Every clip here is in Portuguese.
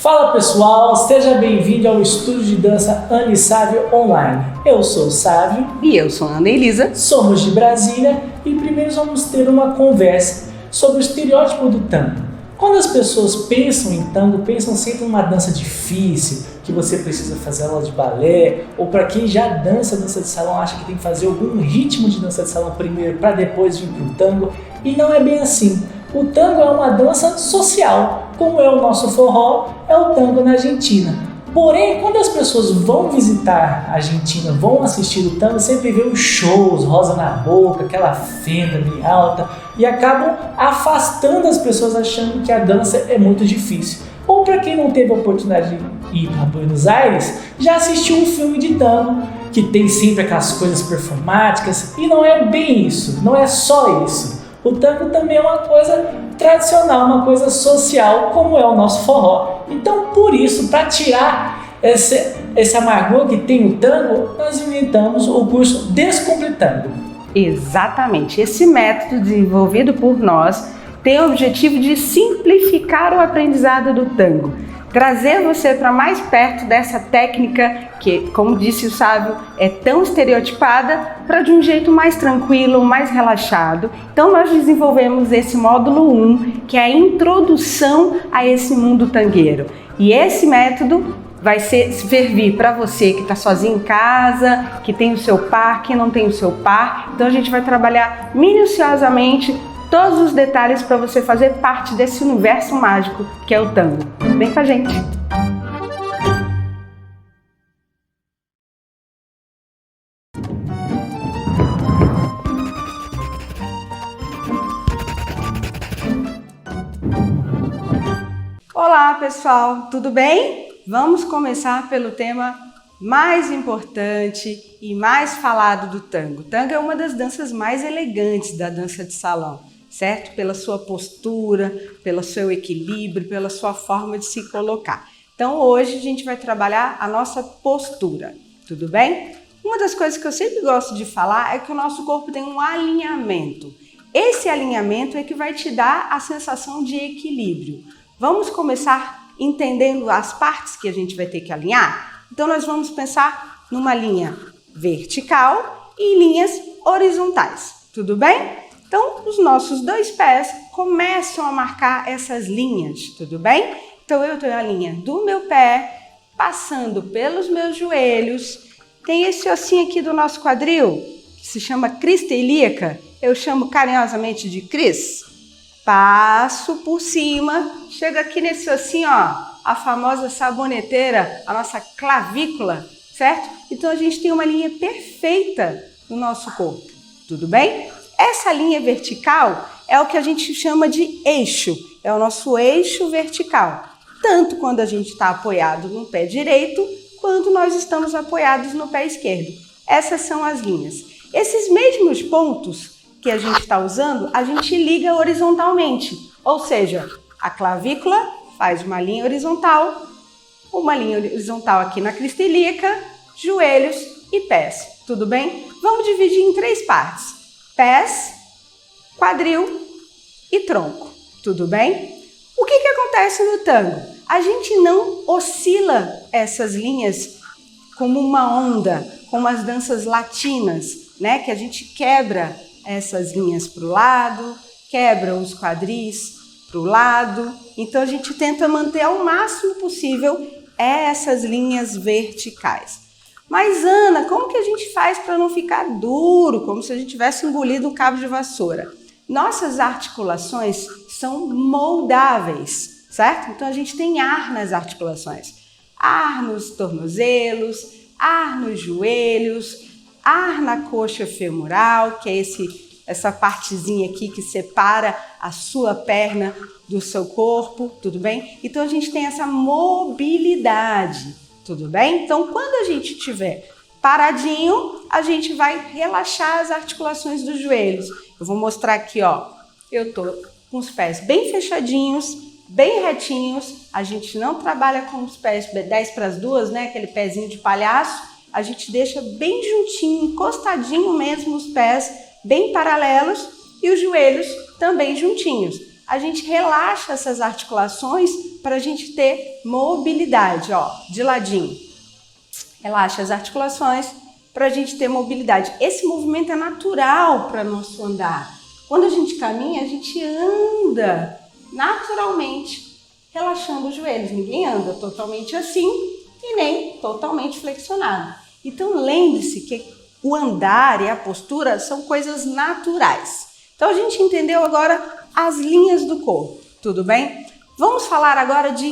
Fala pessoal, seja bem-vindo ao estúdio de dança Anne Sávio Online. Eu sou o Sávio. E eu sou a Ana Elisa. Somos de Brasília e primeiro vamos ter uma conversa sobre o estereótipo do tango. Quando as pessoas pensam em tango, pensam sempre numa dança difícil, que você precisa fazer aula de balé, ou para quem já dança de salão, acha que tem que fazer algum ritmo de dança de salão primeiro para depois vir para o tango, e não é bem assim. O tango é uma dança social, como é o nosso forró, é o tango na Argentina. Porém, quando as pessoas vão visitar a Argentina, vão assistir o tango, sempre vê os shows, rosa na boca, aquela fenda bem alta, e acabam afastando as pessoas achando que a dança é muito difícil. Ou para quem não teve a oportunidade de ir para Buenos Aires, já assistiu um filme de tango, que tem sempre aquelas coisas performáticas, e não é bem isso, não é só isso. O tango também é uma coisa tradicional, uma coisa social, como é o nosso forró. Então, por isso, para tirar esse amargor que tem o tango, nós inventamos o curso Descomplicando. Exatamente. Esse método desenvolvido por nós tem o objetivo de simplificar o aprendizado do tango, trazer você para mais perto dessa técnica que, como disse o Sávio, é tão estereotipada, para de um jeito mais tranquilo, mais relaxado. Então nós desenvolvemos esse módulo 1, que é a introdução a esse mundo tangueiro. E esse método vai servir para você que está sozinho em casa, que tem o seu par, que não tem o seu par. Então a gente vai trabalhar minuciosamente todos os detalhes para você fazer parte desse universo mágico que é o tango. Vem com a gente! Olá pessoal, tudo bem? Vamos começar pelo tema mais importante e mais falado do tango. O tango é uma das danças mais elegantes da dança de salão, certo? Pela sua postura, pelo seu equilíbrio, pela sua forma de se colocar. Então hoje a gente vai trabalhar a nossa postura, tudo bem? Uma das coisas que eu sempre gosto de falar é que o nosso corpo tem um alinhamento. Esse alinhamento é que vai te dar a sensação de equilíbrio. Vamos começar entendendo as partes que a gente vai ter que alinhar? Então nós vamos pensar numa linha vertical e linhas horizontais, tudo bem? Então os nossos dois pés começam a marcar essas linhas, tudo bem? Então eu tenho a linha do meu pé, passando pelos meus joelhos, tem esse ossinho aqui do nosso quadril, que se chama crista ilíaca, eu chamo carinhosamente de Cris. Passo por cima, chego aqui nesse ossinho, ó, a famosa saboneteira, a nossa clavícula, certo? Então a gente tem uma linha perfeita no nosso corpo, tudo bem? Essa linha vertical é o que a gente chama de eixo, é o nosso eixo vertical, tanto quando a gente está apoiado no pé direito, quanto nós estamos apoiados no pé esquerdo. Essas são as linhas. Esses mesmos pontos que a gente está usando, a gente liga horizontalmente, ou seja, a clavícula faz uma linha horizontal aqui na crista ilíaca, joelhos e pés, tudo bem? Vamos dividir em 3 partes, pés, quadril e tronco, tudo bem? O que acontece no tango? A gente não oscila essas linhas como uma onda, como as danças latinas, né? Que a gente quebra essas linhas para o lado, quebra os quadris para o lado. Então a gente tenta manter ao máximo possível essas linhas verticais. Mas Ana, como que a gente faz para não ficar duro, como se a gente tivesse engolido um cabo de vassoura? Nossas articulações são moldáveis, certo? Então a gente tem ar nas articulações. Ar nos tornozelos, ar nos joelhos, ar na coxa femoral, que é essa partezinha aqui que separa a sua perna do seu corpo, tudo bem? Então a gente tem essa mobilidade, tudo bem? Então quando a gente estiver paradinho, a gente vai relaxar as articulações dos joelhos. Eu vou mostrar aqui, ó, eu tô com os pés bem fechadinhos, bem retinhos, a gente não trabalha com os pés 10 para as 2, né, aquele pezinho de palhaço, a gente deixa bem juntinho, encostadinho mesmo os pés, bem paralelos e os joelhos também juntinhos. a gente relaxa essas articulações para a gente ter mobilidade, ó, de ladinho. Relaxa as articulações para a gente ter mobilidade. Esse movimento é natural para nosso andar. Quando a gente caminha, a gente anda naturalmente, relaxando os joelhos. Ninguém anda totalmente assim e nem totalmente flexionado. Então lembre-se que o andar e a postura são coisas naturais. Então a gente entendeu agora as linhas do corpo, tudo bem? Vamos falar agora de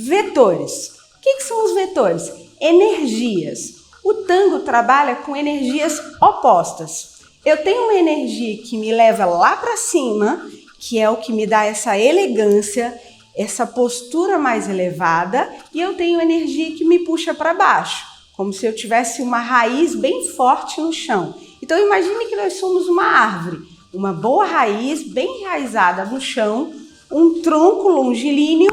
vetores. O que são os vetores? Energias. O tango trabalha com energias opostas. Eu tenho uma energia que me leva lá para cima, que é o que me dá essa elegância, essa postura mais elevada, e eu tenho energia que me puxa para baixo, como se eu tivesse uma raiz bem forte no chão. Então imagine que nós somos uma árvore, uma boa raiz bem enraizada no chão, um tronco longilíneo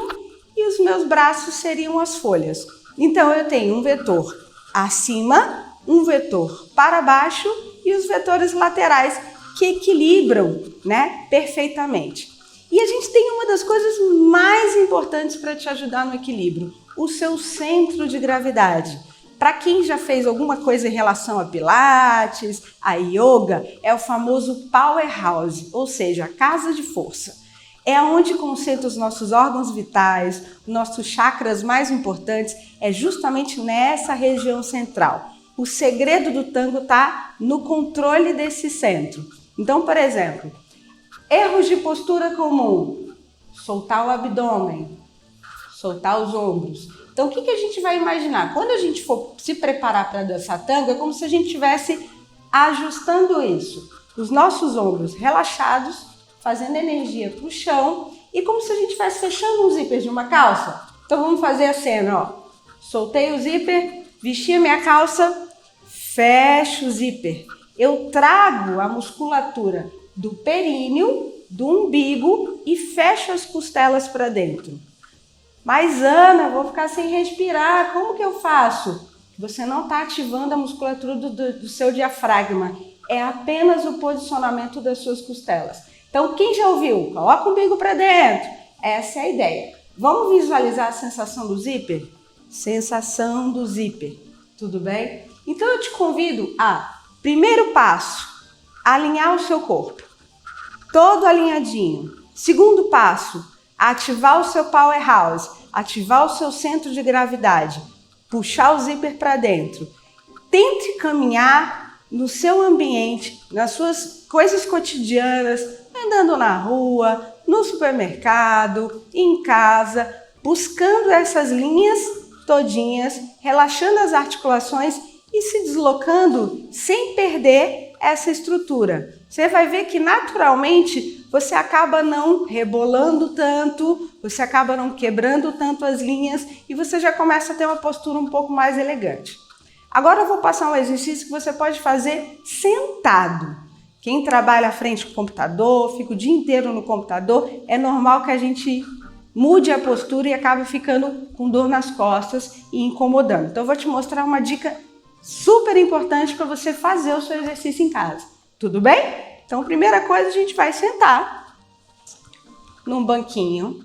e os meus braços seriam as folhas. Então eu tenho um vetor acima, um vetor para baixo e os vetores laterais que equilibram, né, perfeitamente. E a gente tem uma das coisas mais importantes para te ajudar no equilíbrio, o seu centro de gravidade. Para quem já fez alguma coisa em relação a pilates, a yoga, é o famoso powerhouse, ou seja, a casa de força. É onde concentram os nossos órgãos vitais, nossos chakras mais importantes, é justamente nessa região central. O segredo do tango está no controle desse centro. Então, por exemplo, erros de postura comum, soltar o abdômen, soltar os ombros. Então, o que a gente vai imaginar? Quando a gente for se preparar para dançar tango, é como se a gente estivesse ajustando isso. Os nossos ombros relaxados, fazendo energia para o chão e como se a gente estivesse fechando um zíper de uma calça. Então, vamos fazer a cena, ó. Soltei o zíper, vesti a minha calça, fecho o zíper. Eu trago a musculatura do períneo, do umbigo e fecho as costelas para dentro. Mas Ana, vou ficar sem respirar, como que eu faço? Você não está ativando a musculatura do seu diafragma, é apenas o posicionamento das suas costelas. Então quem já ouviu? Coloca o umbigo para dentro, essa é a ideia. Vamos visualizar a sensação do zíper? Sensação do zíper, tudo bem? Então eu te convido a, primeiro passo, alinhar o seu corpo, todo alinhadinho. Segundo passo, ativar o seu powerhouse, ativar o seu centro de gravidade, puxar o zíper para dentro. Tente caminhar no seu ambiente, nas suas coisas cotidianas, andando na rua, no supermercado, em casa, buscando essas linhas todinhas, relaxando as articulações e se deslocando sem perder essa estrutura. Você vai ver que naturalmente você acaba não rebolando tanto, você acaba não quebrando tanto as linhas e você já começa a ter uma postura um pouco mais elegante. Agora eu vou passar um exercício que você pode fazer sentado. Quem trabalha à frente do computador, fica o dia inteiro no computador, é normal que a gente mude a postura e acabe ficando com dor nas costas e incomodando. Então eu vou te mostrar uma dica super importante para você fazer o seu exercício em casa. Tudo bem? Então, primeira coisa, a gente vai sentar num banquinho.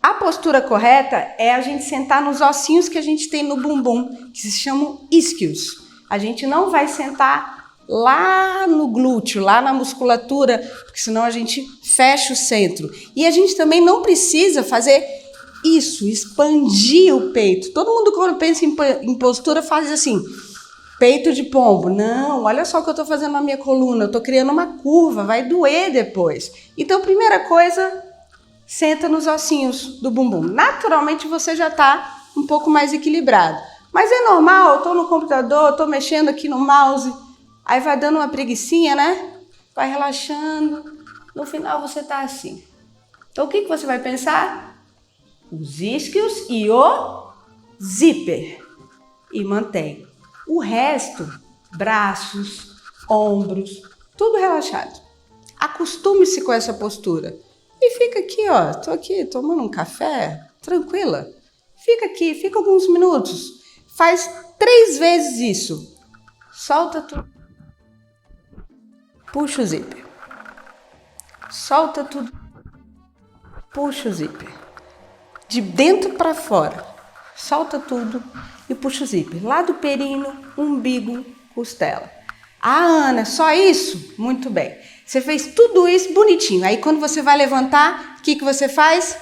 A postura correta é a gente sentar nos ossinhos que a gente tem no bumbum, que se chamam isquios. A gente não vai sentar lá no glúteo, lá na musculatura, porque senão a gente fecha o centro. E a gente também não precisa fazer isso, expandir o peito. Todo mundo quando pensa em postura faz assim, peito de pombo. Não, olha só o que eu estou fazendo na minha coluna, eu estou criando uma curva, vai doer depois. Então, primeira coisa, senta nos ossinhos do bumbum. Naturalmente você já está um pouco mais equilibrado. Mas é normal, eu estou no computador, estou mexendo aqui no mouse, aí vai dando uma preguicinha, né? Vai relaxando, no final você está assim. Então o que você vai pensar? Os isquios e o zíper. E mantém. O resto, braços, ombros, tudo relaxado. Acostume-se com essa postura. E fica aqui, ó, tô aqui tomando um café, tranquila. Fica aqui, fica alguns minutos. Faz 3 vezes isso. Solta tudo. Puxa o zíper. Solta tudo. puxa o zíper. De dentro para fora. Solta tudo e puxa o zíper. Lá do períneo, umbigo, costela. Ah, Ana, só isso? Muito bem. Você fez tudo isso bonitinho. Aí quando você vai levantar, o que você faz?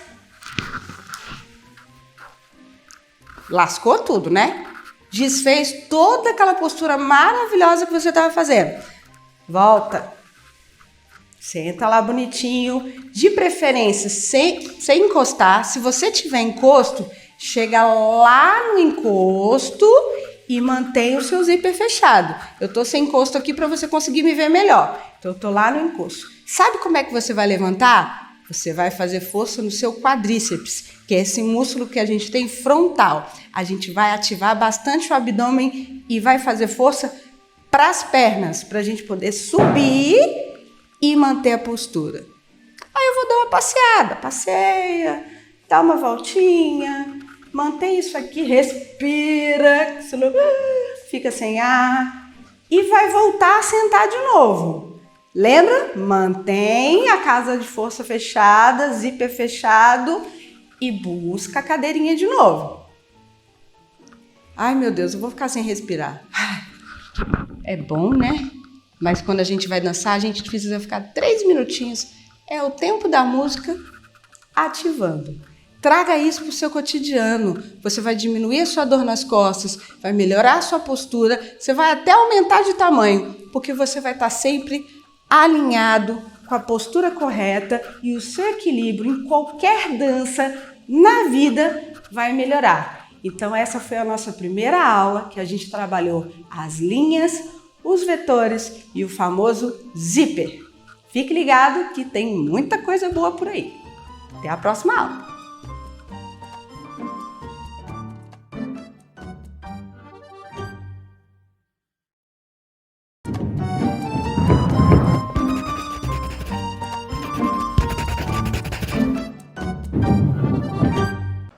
Lascou tudo, né? Desfez toda aquela postura maravilhosa que você estava fazendo. Volta. Senta lá bonitinho. De preferência, sem encostar. Se você tiver encosto, chega lá no encosto e mantém o seu zíper fechado. Eu tô sem encosto aqui para você conseguir me ver melhor. Então eu tô lá no encosto. Sabe como é que você vai levantar? Você vai fazer força no seu quadríceps, que é esse músculo que a gente tem frontal. A gente vai ativar bastante o abdômen e vai fazer força para as pernas, para a gente poder subir e manter a postura. Aí eu vou dar uma passeada, passeia, dá uma voltinha, mantém isso aqui, respira, fica sem ar e vai voltar a sentar de novo. Lembra? Mantém a casa de força fechada, zíper fechado e busca a cadeirinha de novo. Ai, meu Deus, eu vou ficar sem respirar. É bom, né? Mas quando a gente vai dançar, a gente precisa ficar 3 minutinhos. É o tempo da música ativando. Traga isso para o seu cotidiano. Você vai diminuir a sua dor nas costas, vai melhorar a sua postura, você vai até aumentar de tamanho, porque você vai estar sempre alinhado com a postura correta e o seu equilíbrio em qualquer dança na vida vai melhorar. Então essa foi a nossa primeira aula que a gente trabalhou as linhas, os vetores e o famoso zíper. Fique ligado que tem muita coisa boa por aí. Até a próxima aula!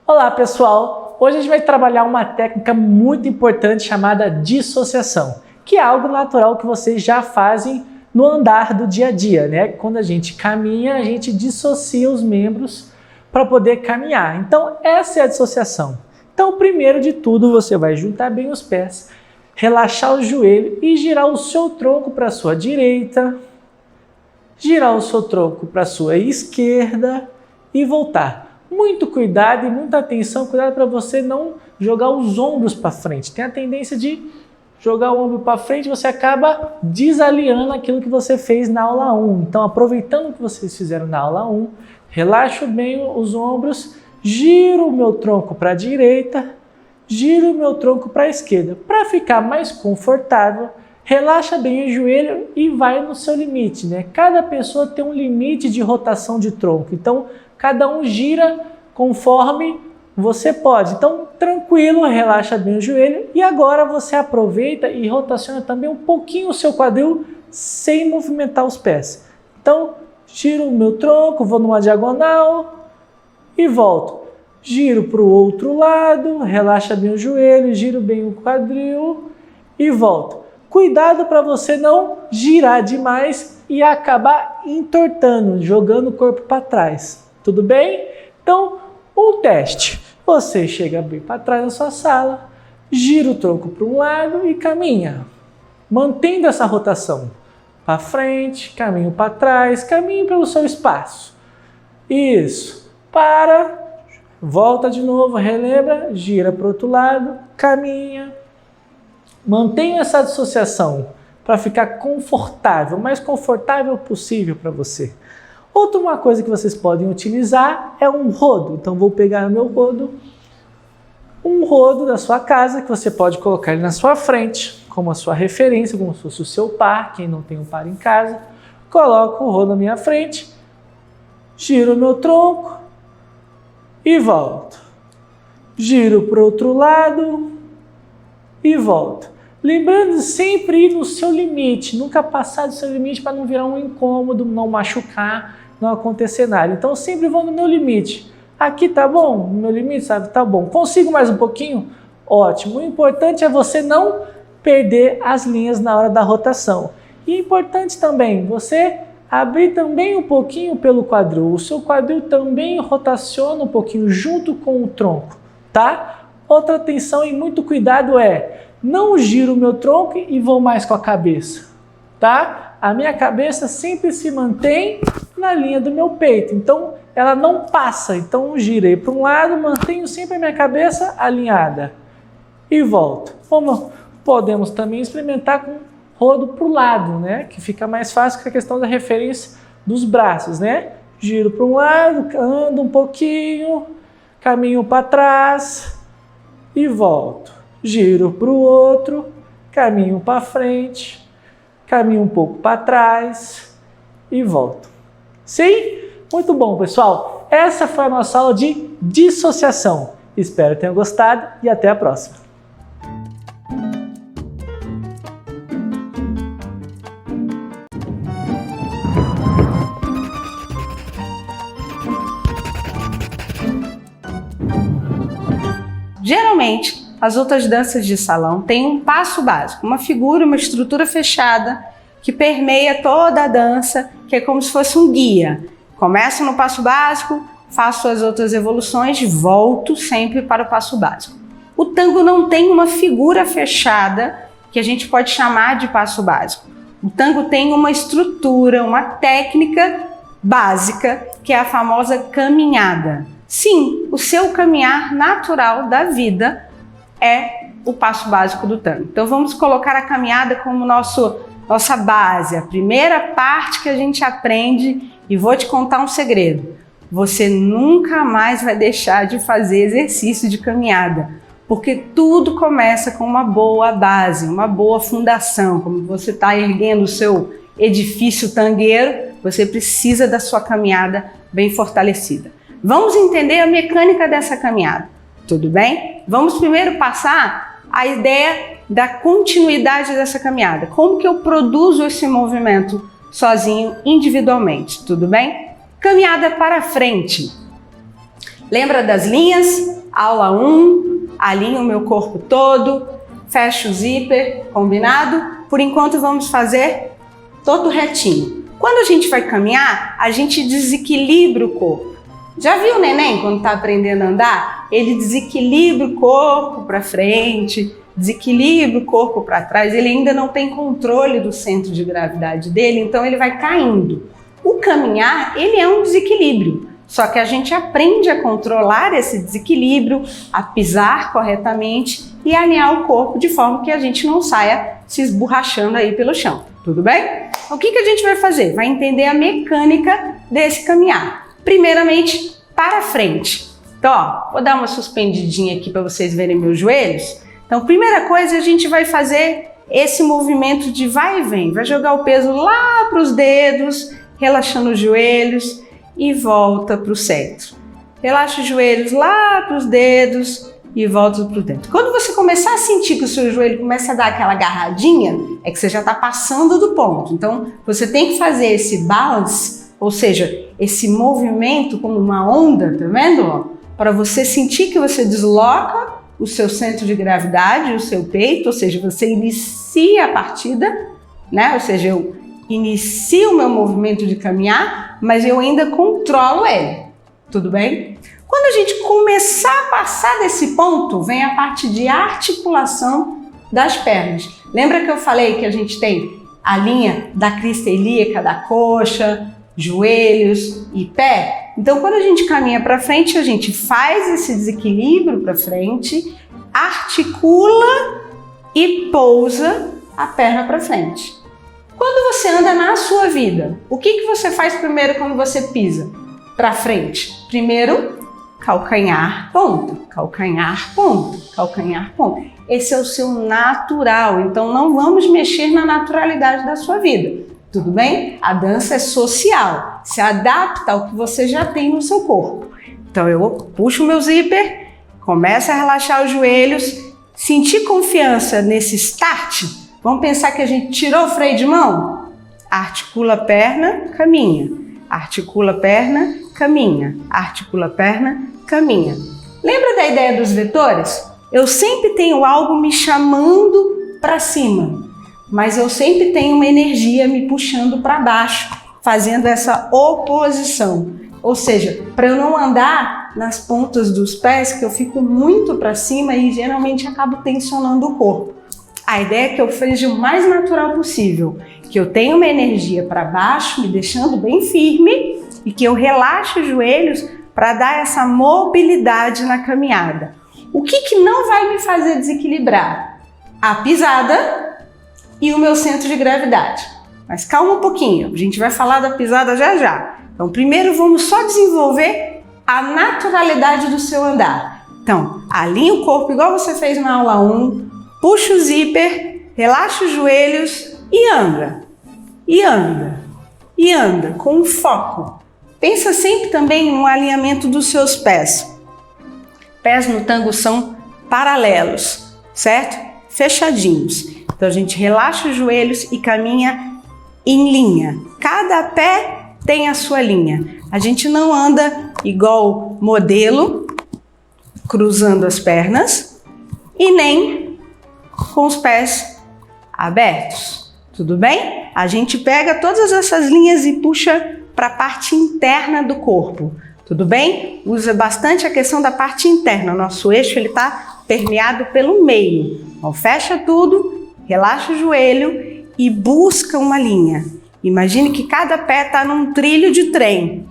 Olá pessoal, hoje a gente vai trabalhar uma técnica muito importante chamada dissociação, que é algo natural que vocês já fazem no andar do dia a dia, né? Quando a gente caminha, a gente dissocia os membros para poder caminhar. Então essa é a dissociação. Então primeiro de tudo você vai juntar bem os pés, relaxar o joelho e girar o seu tronco para a sua direita, girar o seu tronco para a sua esquerda e voltar. Muito cuidado e muita atenção, cuidado para você não jogar os ombros para frente. Tem a tendência de jogar o ombro para frente, você acaba desalinhando aquilo que você fez na aula 1. Então, aproveitando o que vocês fizeram na aula 1, relaxo bem os ombros, giro o meu tronco para a direita, giro o meu tronco para a esquerda. Para ficar mais confortável, relaxa bem o joelho e vai no seu limite, né? Cada pessoa tem um limite de rotação de tronco, então cada um gira conforme você pode. Então, tranquilo, relaxa bem o joelho e agora você aproveita e rotaciona também um pouquinho o seu quadril sem movimentar os pés. Então, giro o meu tronco, vou numa diagonal e volto. Giro para o outro lado, relaxa bem o joelho, giro bem o quadril e volto. Cuidado para você não girar demais e acabar entortando, jogando o corpo para trás. Tudo bem? Então, um teste. Você chega bem para trás da sua sala, gira o tronco para um lado e caminha. Mantendo essa rotação. Para frente, caminho para trás, caminho pelo seu espaço. Isso. Para, volta de novo, relembra, gira para o outro lado, caminha. Mantenha essa dissociação para ficar confortável, o mais confortável possível para você. Outra uma coisa que vocês podem utilizar é um rodo. Então vou pegar o meu rodo, um rodo da sua casa que você pode colocar ele na sua frente, como a sua referência, como se fosse o seu par, quem não tem um par em casa. Coloco o rodo na minha frente, giro o meu tronco e volto. Giro para o outro lado e volto. Lembrando sempre ir no seu limite, nunca passar do seu limite para não virar um incômodo, não machucar, não acontecer nada. Então sempre vou no meu limite. Aqui tá bom? No meu limite, sabe? Tá bom. Consigo mais um pouquinho? Ótimo. O importante é você não perder as linhas na hora da rotação. E é importante também você abrir também um pouquinho pelo quadril. O seu quadril também rotaciona um pouquinho junto com o tronco, tá? Outra atenção e muito cuidado não giro o meu tronco e vou mais com a cabeça, tá? A minha cabeça sempre se mantém na linha do meu peito, então ela não passa. Então girei para um lado, mantenho sempre a minha cabeça alinhada e volto. Podemos também experimentar com rodo para o lado, né? Que fica mais fácil com a questão da referência dos braços, né? Giro para um lado, ando um pouquinho, caminho para trás e volto. Giro para o outro, caminho para frente, caminho um pouco para trás e volto. Sim? Muito bom, pessoal. Essa foi a nossa aula de dissociação. Espero que tenham gostado e até a próxima. Geralmente, as outras danças de salão têm um passo básico, uma figura, uma estrutura fechada que permeia toda a dança, que é como se fosse um guia. Começo no passo básico, faço as outras evoluções, volto sempre para o passo básico. O tango não tem uma figura fechada que a gente pode chamar de passo básico. O tango tem uma estrutura, uma técnica básica, que é a famosa caminhada. Sim, o seu caminhar natural da vida é o passo básico do tango. Então vamos colocar a caminhada como nossa base, a primeira parte que a gente aprende, e vou te contar um segredo. Você nunca mais vai deixar de fazer exercício de caminhada, porque tudo começa com uma boa base, uma boa fundação. Como você está erguendo o seu edifício tangueiro, você precisa da sua caminhada bem fortalecida. Vamos entender a mecânica dessa caminhada, tudo bem? Vamos primeiro passar a ideia da continuidade dessa caminhada. Como que eu produzo esse movimento sozinho, individualmente, tudo bem? Caminhada para frente. Lembra das linhas? Aula 1, alinho o meu corpo todo, fecho o zíper, combinado? Por enquanto vamos fazer todo retinho. Quando a gente vai caminhar, a gente desequilibra o corpo. Já viu o neném quando está aprendendo a andar? Ele desequilibra o corpo para frente, desequilibra o corpo para trás, ele ainda não tem controle do centro de gravidade dele, então ele vai caindo. O caminhar, ele é um desequilíbrio, só que a gente aprende a controlar esse desequilíbrio, a pisar corretamente e alinhar o corpo de forma que a gente não saia se esborrachando aí pelo chão, tudo bem? O que a gente vai fazer? Vai entender a mecânica desse caminhar. Primeiramente, para frente. Então, ó, vou dar uma suspendidinha aqui para vocês verem meus joelhos. Então, primeira coisa, a gente vai fazer esse movimento de vai e vem. Vai jogar o peso lá para os dedos, relaxando os joelhos e volta para o centro. Relaxa os joelhos lá para os dedos e volta para o dentro. Quando você começar a sentir que o seu joelho começa a dar aquela agarradinha, é que você já está passando do ponto. Então, você tem que fazer esse balance, ou seja, esse movimento como uma onda, tá vendo? Para você sentir que você desloca o seu centro de gravidade, o seu peito, ou seja, você inicia a partida, né? Ou seja, eu inicio o meu movimento de caminhar, mas eu ainda controlo ele, tudo bem? Quando a gente começar a passar desse ponto, vem a parte de articulação das pernas. Lembra que eu falei que a gente tem a linha da crista ilíaca, da coxa, joelhos e pé? Então, quando a gente caminha para frente, a gente faz esse desequilíbrio para frente, articula e pousa a perna para frente. Quando você anda na sua vida, o que você faz primeiro quando você pisa para frente? Primeiro, calcanhar, ponta, calcanhar, ponta, calcanhar, ponta. Esse é o seu natural, então não vamos mexer na naturalidade da sua vida. Tudo bem? A dança é social, se adapta ao que você já tem no seu corpo. Então eu puxo o meu zíper, começo a relaxar os joelhos, sentir confiança nesse start. Vamos pensar que a gente tirou o freio de mão? Articula a perna, caminha. Articula a perna, caminha. Articula a perna, caminha. Lembra da ideia dos vetores? Eu sempre tenho algo me chamando para cima, mas eu sempre tenho uma energia me puxando para baixo. fazendo essa oposição. Ou seja, para eu não andar nas pontas dos pés, que eu fico muito para cima e geralmente acabo tensionando o corpo. A ideia é que eu seja o mais natural possível, que eu tenha uma energia para baixo, me deixando bem firme, e que eu relaxe os joelhos para dar essa mobilidade na caminhada. O que não vai me fazer desequilibrar? A pisada e o meu centro de gravidade. Mas calma um pouquinho, a gente vai falar da pisada já já. Então, primeiro vamos só desenvolver a naturalidade do seu andar. Então, alinha o corpo igual você fez na aula 1, puxa o zíper, relaxa os joelhos e anda. E anda. E anda com foco. Pensa sempre também no alinhamento dos seus pés. Pés no tango são paralelos, certo? Fechadinhos. Então, a gente relaxa os joelhos e caminha em linha. Cada pé tem a sua linha. A gente não anda igual modelo, cruzando as pernas, e nem com os pés abertos. Tudo bem? A gente pega todas essas linhas e puxa para a parte interna do corpo. Tudo bem? Usa bastante a questão da parte interna. O nosso eixo está permeado pelo meio. Então, fecha tudo, relaxa o joelho e busca uma linha. Imagine que cada pé está num trilho de trem.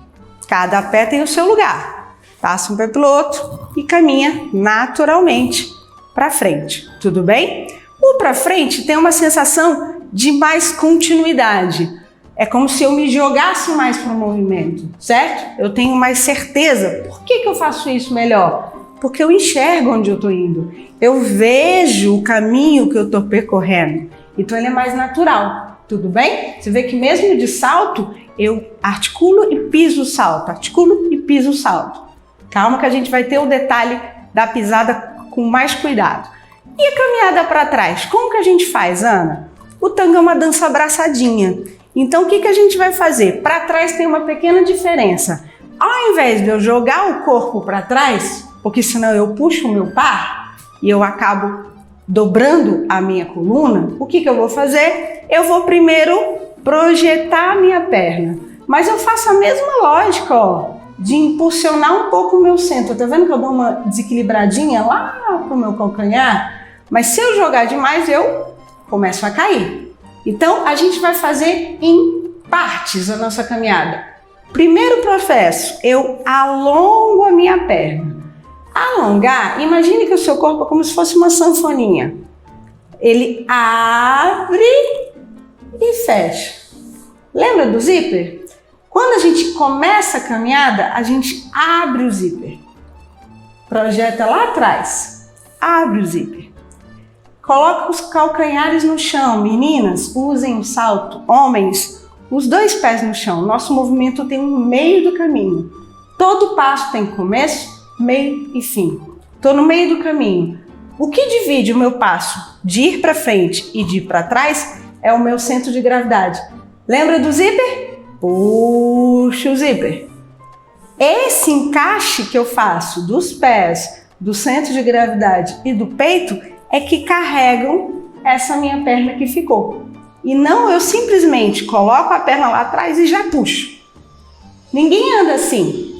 Cada pé tem o seu lugar. Passa um pé pelo outro e caminha naturalmente para frente. Tudo bem? O para frente tem uma sensação de mais continuidade. É como se eu me jogasse mais para o movimento, certo? Eu tenho mais certeza. Por que eu faço isso melhor? Porque eu enxergo onde eu estou indo. Eu vejo o caminho que eu estou percorrendo. Então ele é mais natural. Tudo bem? Você vê que mesmo de salto, eu articulo e piso o salto, articulo e piso o salto. Calma que a gente vai ter o detalhe da pisada com mais cuidado. E a caminhada para trás? Como que a gente faz, Ana? O tango é uma dança abraçadinha. Então o que a gente vai fazer? Para trás tem uma pequena diferença. Ao invés de eu jogar o corpo para trás, porque senão eu puxo o meu par e eu acabo dobrando a minha coluna, o que eu vou fazer? Eu vou primeiro projetar a minha perna, mas eu faço a mesma lógica, ó, de impulsionar um pouco o meu centro. Tá vendo que eu dou uma desequilibradinha lá pro meu calcanhar? Mas se eu jogar demais, eu começo a cair. Então, a gente vai fazer em partes a nossa caminhada. Primeiro processo, eu alongo a minha perna. Alongar, imagine que o seu corpo é como se fosse uma sanfoninha. Ele abre e fecha. Lembra do zíper? Quando a gente começa a caminhada, a gente abre o zíper. Projeta lá atrás. Abre o zíper. Coloca os calcanhares no chão. Meninas, usem o salto. Homens, os dois pés no chão. Nosso movimento tem um meio do caminho. Todo passo tem começo, meio e fim. Estou no meio do caminho. O que divide o meu passo de ir para frente e de ir para trás é o meu centro de gravidade. Lembra do zíper? Puxa o zíper. Esse encaixe que eu faço dos pés, do centro de gravidade e do peito é que carregam essa minha perna que ficou. E não eu simplesmente coloco a perna lá atrás e já puxo. Ninguém anda assim.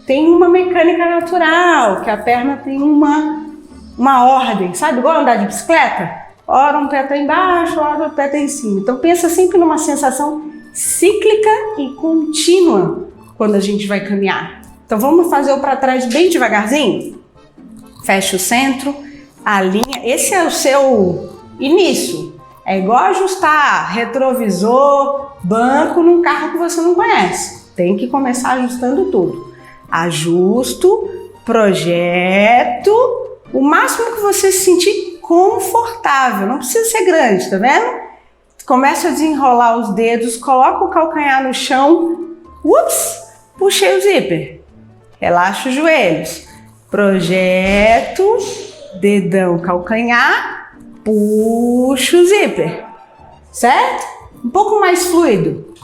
Tem uma mecânica natural, que a perna tem uma ordem, sabe? Igual andar de bicicleta. Ora um pé está embaixo, ora o pé está em cima. Então pensa sempre numa sensação cíclica e contínua quando a gente vai caminhar. Então vamos fazer o para trás bem devagarzinho? Fecha o centro, alinha. Esse é o seu início. É igual ajustar retrovisor, banco num carro que você não conhece. Tem que começar ajustando tudo. Ajusto, projeto, o máximo que você se sentir confortável, não precisa ser grande, tá vendo? Começa a desenrolar os dedos, coloca o calcanhar no chão, ups, puxei o zíper, relaxa os joelhos, projeto, dedão, calcanhar, puxa o zíper, certo? Um pouco mais fluido,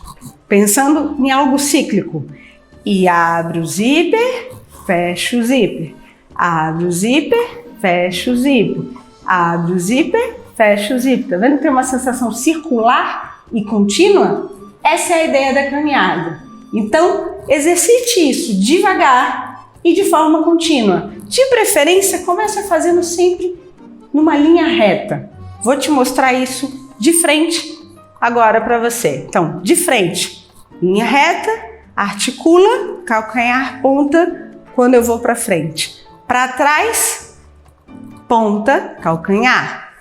pensando em algo cíclico. E abre o zíper, fecha o zíper. Abre o zíper, fecha o zíper. Abre o zíper, fecha o zíper. Tá vendo que tem uma sensação circular e contínua? Essa é a ideia da caminhada. Então, exercite isso devagar e de forma contínua. De preferência, comece fazendo sempre numa linha reta. Vou te mostrar isso de frente agora para você. Então, de frente, linha reta, articula, calcanhar, ponta, quando eu vou para frente. Para trás, ponta, calcanhar,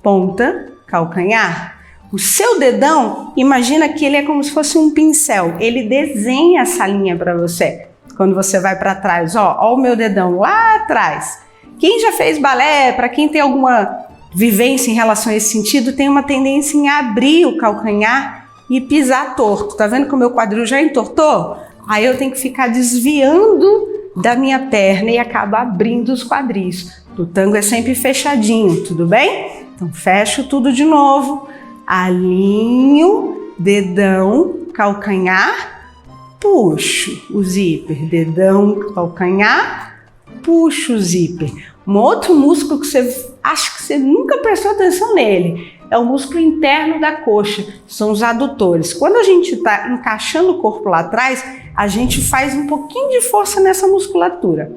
ponta, calcanhar. O seu dedão, imagina que ele é como se fosse um pincel. Ele desenha essa linha para você. Quando você vai para trás, ó o meu dedão lá atrás. Quem já fez balé, para quem tem alguma vivência em relação a esse sentido, tem uma tendência em abrir o calcanhar e pisar torto. Tá vendo que o meu quadril já entortou? Aí eu tenho que ficar desviando da minha perna e acaba abrindo os quadris. O tango é sempre fechadinho, tudo bem? Então fecho tudo de novo. Alinho, dedão, calcanhar, puxo o zíper, dedão, calcanhar, puxo o zíper. Um outro músculo que você acha que você nunca prestou atenção nele é o músculo interno da coxa, são os adutores. Quando a gente está encaixando o corpo lá atrás, a gente faz um pouquinho de força nessa musculatura.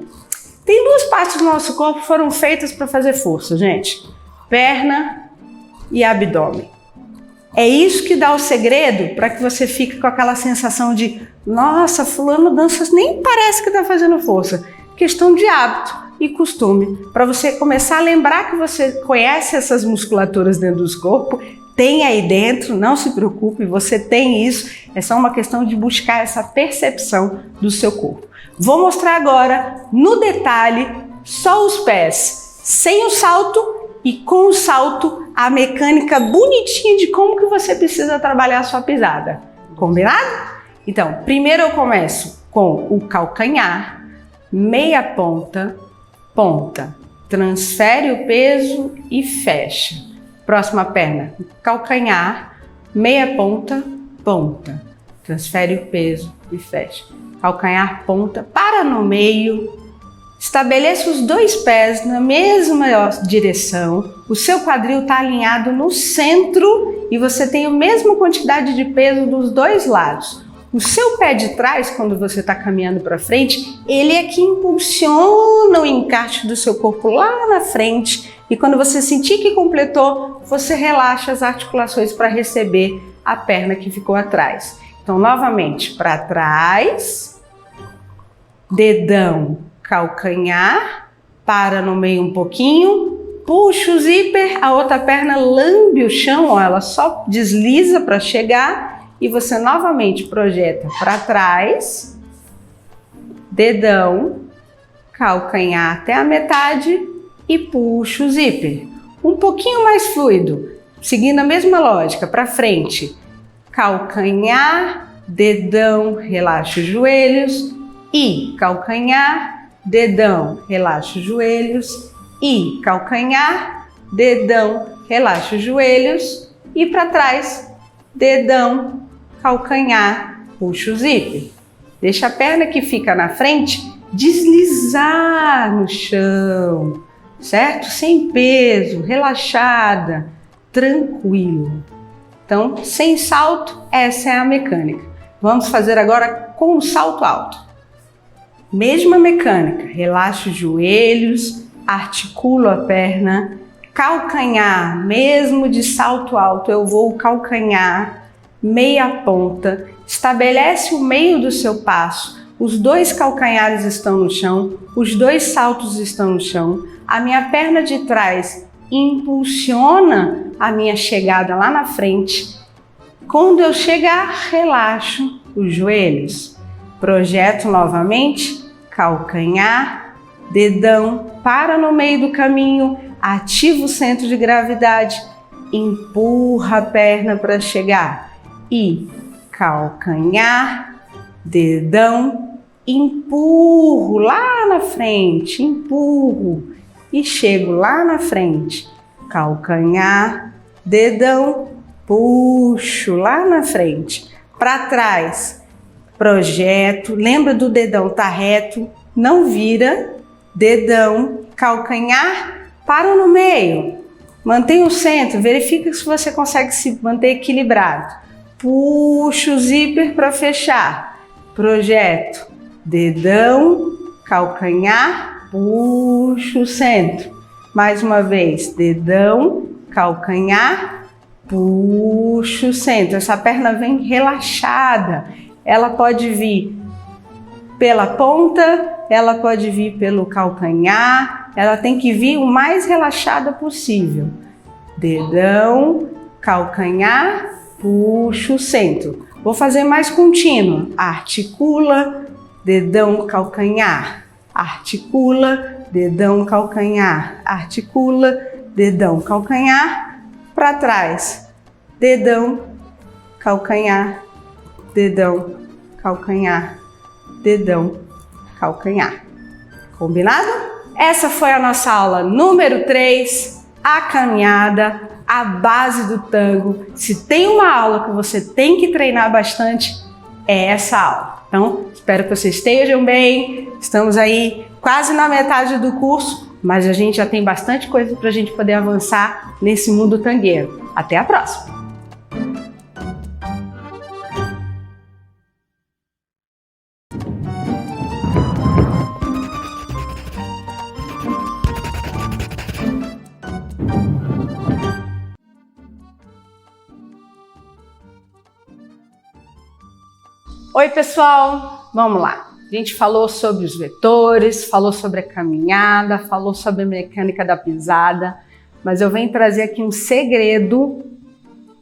Tem duas partes do nosso corpo que foram feitas para fazer força, gente: perna e abdômen. É isso que dá o segredo para que você fique com aquela sensação de nossa, fulano dança, nem parece que está fazendo força. Questão de hábito e costume. Para você começar a lembrar que você conhece essas musculaturas dentro do corpo, tem aí dentro, não se preocupe, você tem isso. É só uma questão de buscar essa percepção do seu corpo. Vou mostrar agora, no detalhe, só os pés, sem o salto e com o salto, a mecânica bonitinha de como que você precisa trabalhar a sua pisada. Combinado? Então, primeiro eu começo com o calcanhar, meia ponta, ponta. Transfere o peso e fecha. Próxima perna, calcanhar, meia ponta, ponta. Transfere o peso e fecha. Calcanhar, ponta, para no meio. Estabeleça os dois pés na mesma direção, o seu quadril está alinhado no centro e você tem a mesma quantidade de peso dos dois lados. O seu pé de trás, quando você está caminhando para frente, ele é que impulsiona o encaixe do seu corpo lá na frente e quando você sentir que completou, você relaxa as articulações para receber a perna que ficou atrás. Então, novamente, para trás, dedão, calcanhar, para no meio um pouquinho, puxa o zíper, a outra perna lambe o chão, ó, ela só desliza para chegar e você novamente projeta para trás, dedão, calcanhar até a metade e puxa o zíper. Um pouquinho mais fluido, seguindo a mesma lógica, para frente, calcanhar, dedão, relaxa os joelhos e calcanhar, dedão, relaxa os joelhos e calcanhar, dedão, relaxa os joelhos e para trás, dedão, calcanhar, puxa o zíper. Deixa a perna que fica na frente deslizar no chão, certo? Sem peso, relaxada, tranquilo. Então, sem salto, essa é a mecânica. Vamos fazer agora com o salto alto. Mesma mecânica, relaxa os joelhos, articulo a perna, calcanhar, mesmo de salto alto, eu vou calcanhar, meia ponta, estabelece o meio do seu passo, os dois calcanhares estão no chão, os dois saltos estão no chão, a minha perna de trás impulsiona a minha chegada lá na frente. Quando eu chegar, relaxo os joelhos, projeto novamente, calcanhar, dedão, para no meio do caminho, ativa o centro de gravidade, empurra a perna para chegar e calcanhar, dedão, empurro lá na frente, empurro e chego lá na frente, calcanhar, dedão, puxo lá na frente, para trás, projeto, lembra do dedão tá reto, não vira, dedão, calcanhar, para no meio, Mantenha o centro, verifica se você consegue se manter equilibrado. Puxa o zíper para fechar. Projeto, dedão, calcanhar, puxa o centro. Mais uma vez, dedão, calcanhar, puxa o centro. Essa perna vem relaxada. Ela pode vir pela ponta, ela pode vir pelo calcanhar. Ela tem que vir o mais relaxada possível. Dedão, calcanhar, puxa o centro. Vou fazer mais contínuo. Articula, dedão, calcanhar. Articula, dedão, calcanhar. Articula, dedão, calcanhar. Para trás. Dedão, calcanhar. Dedão, calcanhar. Dedão, calcanhar. Combinado? Essa foi a nossa aula número 3, a caminhada, a base do tango. Se tem uma aula que você tem que treinar bastante, é essa aula. Então, espero que vocês estejam bem. Estamos aí quase na metade do curso, mas a gente já tem bastante coisa para a gente poder avançar nesse mundo tangueiro. Até a próxima! Oi pessoal, vamos lá. A gente falou sobre os vetores, falou sobre a caminhada, falou sobre a mecânica da pisada, mas eu venho trazer aqui um segredo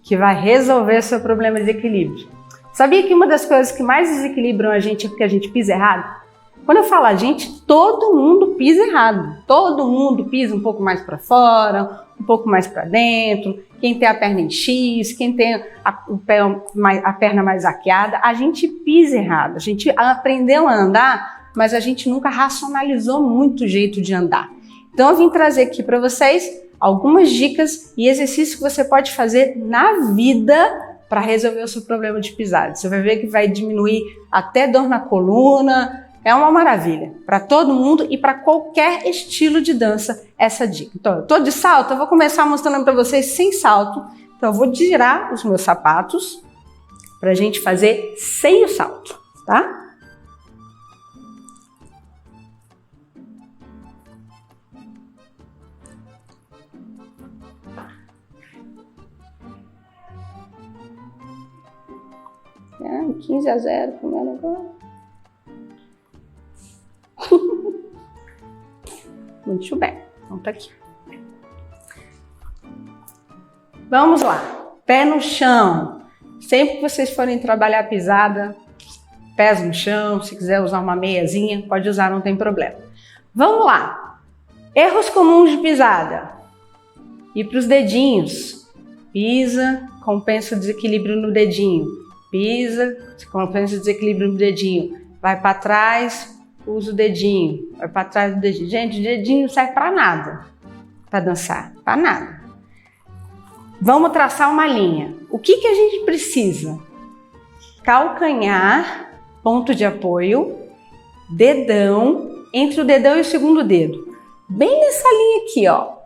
que vai resolver seu problema de equilíbrio. Sabia que uma das coisas que mais desequilibram a gente é porque a gente pisa errado? Quando eu falo a gente, todo mundo pisa errado. Todo mundo pisa um pouco mais para fora, um pouco mais para dentro. Quem tem a perna em X, quem tem a perna mais arqueada, a gente pisa errado. A gente aprendeu a andar, mas a gente nunca racionalizou muito o jeito de andar. Então eu vim trazer aqui para vocês algumas dicas e exercícios que você pode fazer na vida para resolver o seu problema de pisada. Você vai ver que vai diminuir até dor na coluna. É uma maravilha para todo mundo e para qualquer estilo de dança essa dica. Então, eu tô de salto, eu vou começar mostrando para vocês sem salto. Então, eu vou tirar os meus sapatos para a gente fazer sem o salto, tá? É, 15-0 primeiro agora. Muito bem, então tá aqui. Vamos lá, pé no chão. Sempre que vocês forem trabalhar a pisada, pés no chão. Se quiser usar uma meiazinha, pode usar, não tem problema. Vamos lá, erros comuns de pisada. Ir para os dedinhos. Pisa, compensa o desequilíbrio no dedinho. Pisa, compensa o desequilíbrio no dedinho. Vai para trás, usa o dedinho, vai para trás do dedinho. Gente, o dedinho não serve para nada, para dançar, para nada. Vamos traçar uma linha. O que a gente precisa? Calcanhar, ponto de apoio, dedão, entre o dedão e o segundo dedo. Bem nessa linha aqui, ó.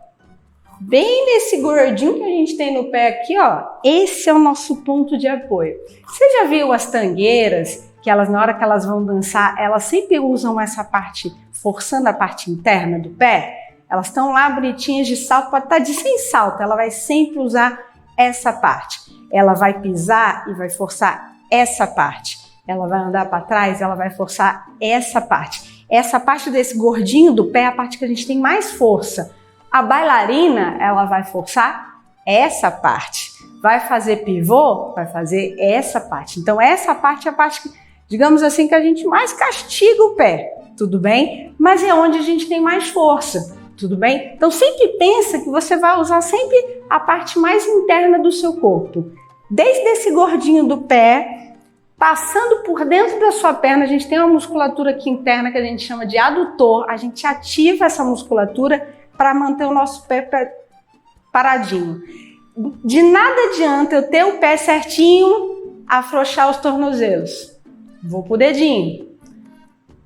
Bem nesse gordinho que a gente tem no pé aqui, ó. Esse é o nosso ponto de apoio. Você já viu as tangueiras? Que elas, na hora que elas vão dançar, elas sempre usam essa parte, forçando a parte interna do pé. Elas estão lá bonitinhas de salto, pode estar de sem salto, ela vai sempre usar essa parte. Ela vai pisar e vai forçar essa parte. Ela vai andar para trás, ela vai forçar essa parte. Essa parte desse gordinho do pé é a parte que a gente tem mais força. A bailarina, ela vai forçar essa parte. Vai fazer pivô, vai fazer essa parte. Então essa parte é a parte que, digamos assim, que a gente mais castiga o pé, tudo bem? Mas é onde a gente tem mais força, tudo bem? Então sempre pensa que você vai usar sempre a parte mais interna do seu corpo. Desde esse gordinho do pé, passando por dentro da sua perna, a gente tem uma musculatura aqui interna que a gente chama de adutor. A gente ativa essa musculatura para manter o nosso pé paradinho. De nada adianta eu ter o pé certinho, afrouxar os tornozelos. Vou pro dedinho.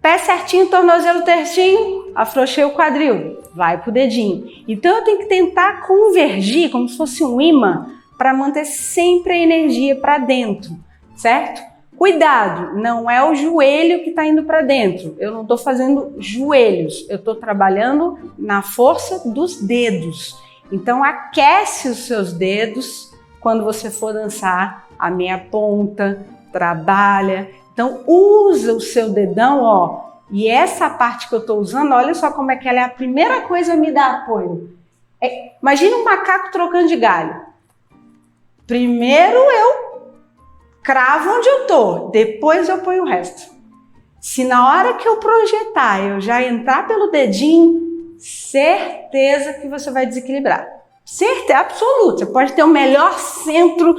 Pé certinho, tornozelo certinho, afrouxei o quadril. vai pro dedinho. Então eu tenho que tentar convergir como se fosse um imã para manter sempre a energia para dentro, certo? Cuidado, não é o joelho que está indo para dentro. Eu não estou fazendo joelhos, eu estou trabalhando na força dos dedos. Então aquece os seus dedos quando você for dançar a meia ponta, trabalha. Então usa o seu dedão, ó. E essa parte que eu estou usando, olha só como é que ela é a primeira coisa a me dar apoio. Imagina um macaco trocando de galho. Primeiro eu cravo onde eu tô, depois eu ponho o resto. Se na hora que eu projetar eu já entrar pelo dedinho, certeza que você vai desequilibrar. Certeza absoluta. Você pode ter o melhor centro,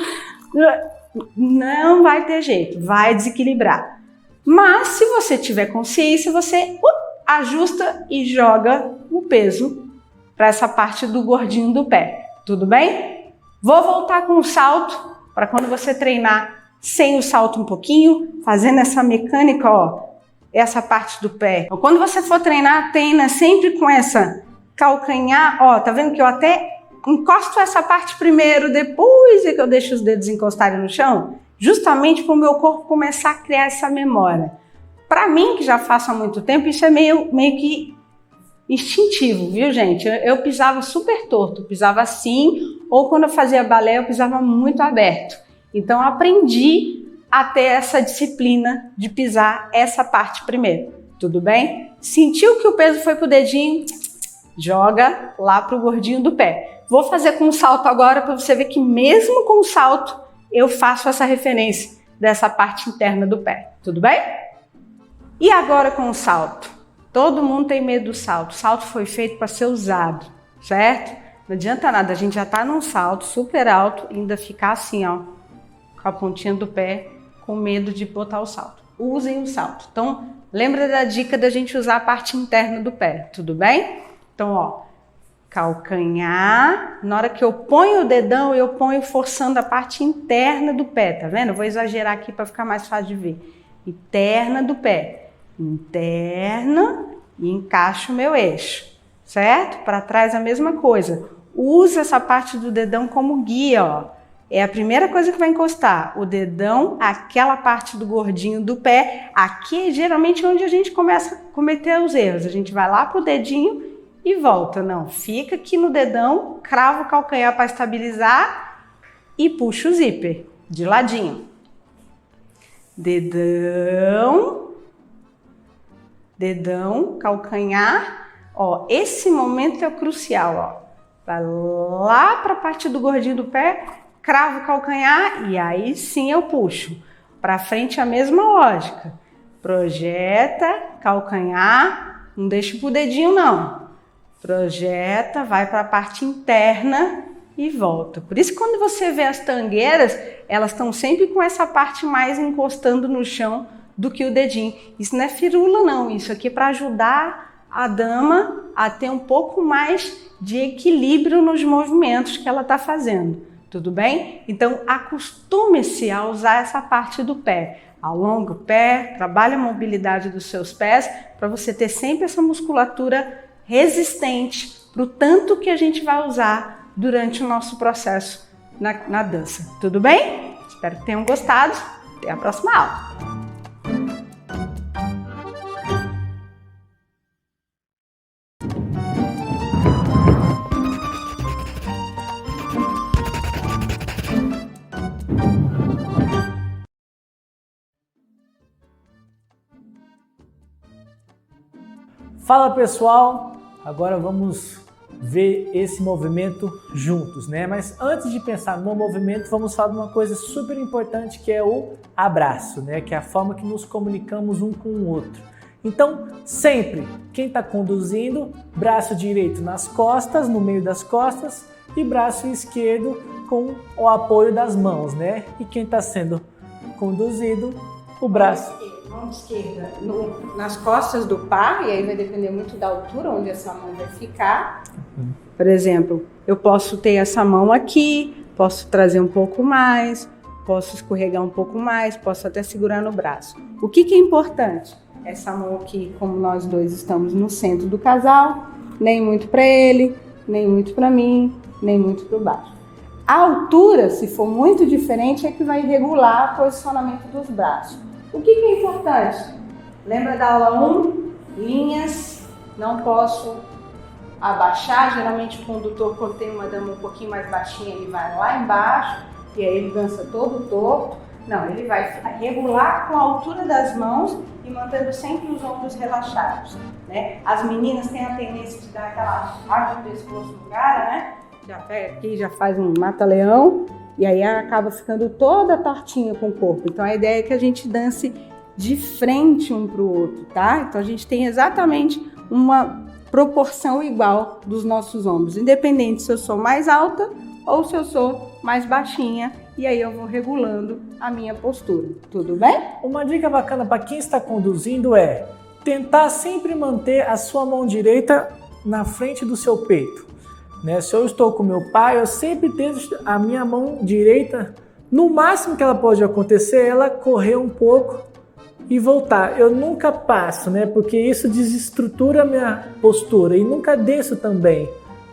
não vai ter jeito, vai desequilibrar. Mas se você tiver consciência, você ajusta e joga o peso para essa parte do gordinho do pé. Tudo bem? Vou voltar com o salto para quando você treinar sem o salto um pouquinho, fazendo essa mecânica, ó, essa parte do pé. Então, quando você for treinar, treina sempre com essa calcanhar, ó, tá vendo que eu até encosto essa parte primeiro, depois é que eu deixo os dedos encostarem no chão? Justamente para o meu corpo começar a criar essa memória. Para mim, que já faço há muito tempo, isso é meio que instintivo, viu, gente? Eu pisava super torto, pisava assim, ou quando eu fazia balé, eu pisava muito aberto. Então, eu aprendi a ter essa disciplina de pisar essa parte primeiro. Tudo bem? Sentiu que o peso foi pro dedinho? Joga lá pro gordinho do pé. Vou fazer com o salto agora para você ver que mesmo com o salto, eu faço essa referência dessa parte interna do pé, tudo bem? E agora com o salto? Todo mundo tem medo do salto. O salto foi feito para ser usado, certo? Não adianta nada, a gente já tá num salto super alto e ainda ficar assim, ó, com a pontinha do pé, com medo de botar o salto. Usem o salto. Então, lembra da dica da gente usar a parte interna do pé, tudo bem? Então, ó, calcanhar, na hora que eu ponho o dedão, eu ponho forçando a parte interna do pé, tá vendo? Eu vou exagerar aqui para ficar mais fácil de ver. Interna do pé, interna e encaixo o meu eixo, certo? Para trás a mesma coisa. Usa essa parte do dedão como guia, ó. É a primeira coisa que vai encostar, o dedão, aquela parte do gordinho do pé. Aqui é geralmente onde a gente começa a cometer os erros. A gente vai lá pro dedinho e volta. Não, fica aqui no dedão, crava o calcanhar para estabilizar e puxa o zíper de ladinho. Dedão, dedão, calcanhar. Ó, esse momento é o crucial, ó. Vai lá para a parte do gordinho do pé, cravo o calcanhar e aí sim eu puxo. Para frente a mesma lógica. Projeta, calcanhar, não deixa pro dedinho não. Projeta, vai para a parte interna e volta. Por isso que quando você vê as tangueiras, elas estão sempre com essa parte mais encostando no chão do que o dedinho. Isso não é firula não, isso aqui é para ajudar a dama a ter um pouco mais de equilíbrio nos movimentos que ela está fazendo. Tudo bem? Então acostume-se a usar essa parte do pé. Alonga o pé, trabalhe a mobilidade dos seus pés para você ter sempre essa musculatura resistente para o tanto que a gente vai usar durante o nosso processo na dança. Tudo bem? Espero que tenham gostado. Até a próxima aula. Fala pessoal, agora vamos ver esse movimento juntos, né? Mas antes de pensar no movimento, vamos falar de uma coisa super importante que é o abraço, né? Que é a forma que nos comunicamos um com o outro. Então, sempre, quem está conduzindo, braço direito nas costas, no meio das costas, e braço esquerdo com o apoio das mãos, né? E quem está sendo conduzido, o braço. Mão esquerda nas costas do par, e aí vai depender muito da altura onde essa mão vai ficar. Por exemplo, eu posso ter essa mão aqui, posso trazer um pouco mais, posso escorregar um pouco mais, posso até segurar no braço. O que é importante? Essa mão aqui, como nós dois estamos no centro do casal, nem muito para ele, nem muito para mim, nem muito para baixo. A altura, se for muito diferente, é que vai regular o posicionamento dos braços. O que é importante? Lembra da aula 1? Linhas, não posso abaixar. Geralmente o condutor, quando tem uma dama um pouquinho mais baixinha, ele vai lá embaixo e aí ele dança todo torto. Não, ele vai regular com a altura das mãos e mantendo sempre os ombros relaxados, né? As meninas têm a tendência de dar aquela chave no pescoço no cara, né? Já pega aqui, já faz um mata-leão e aí acaba ficando toda tortinha com o corpo. Então a ideia é que a gente dance de frente um para o outro, tá? Então a gente tem exatamente uma proporção igual dos nossos ombros, independente se eu sou mais alta ou se eu sou mais baixinha, e aí eu vou regulando a minha postura, tudo bem? Uma dica bacana para quem está conduzindo é tentar sempre manter a sua mão direita na frente do seu peito, né? Se eu estou com meu pai, eu sempre tento a minha mão direita, no máximo que ela pode acontecer, ela correr um pouco e voltar. Eu nunca passo, né? Porque isso desestrutura a minha postura e nunca desço também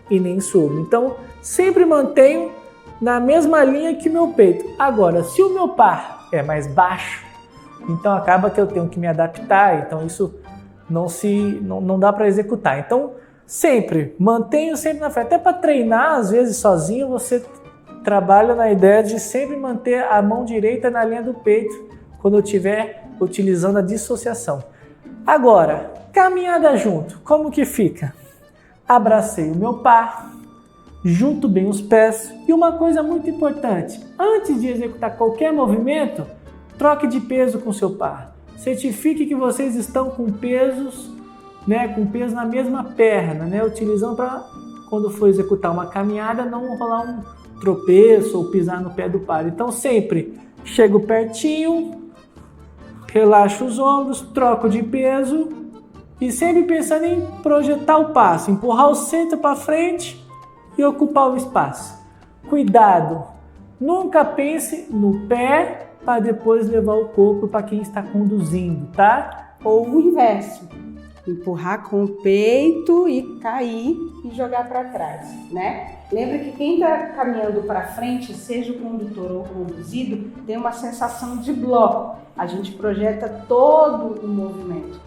e nem subo. Então, sempre mantenho na mesma linha que meu peito. Agora, se o meu par é mais baixo, então acaba que eu tenho que me adaptar, então isso não dá para executar. Então, sempre mantenho sempre na frente. Até para treinar, às vezes sozinho, você trabalha na ideia de sempre manter a mão direita na linha do peito quando eu estiver utilizando a dissociação. Agora, caminhada junto, como que fica? Abracei o meu par, junto bem os pés e uma coisa muito importante, antes de executar qualquer movimento, troque de peso com seu par. Certifique que vocês estão com pesos, né, com peso na mesma perna, né, utilizando para quando for executar uma caminhada não rolar um tropeço ou pisar no pé do par. Então sempre chego pertinho, relaxo os ombros, troco de peso e sempre pensando em projetar o passo, empurrar o centro para frente e ocupar o espaço. Cuidado, nunca pense no pé para depois levar o corpo para quem está conduzindo, tá? Ou o inverso, empurrar com o peito e cair e jogar para trás, né? Lembra que quem está caminhando para frente, seja o condutor ou o conduzido, tem uma sensação de bloco. A gente projeta todo o movimento.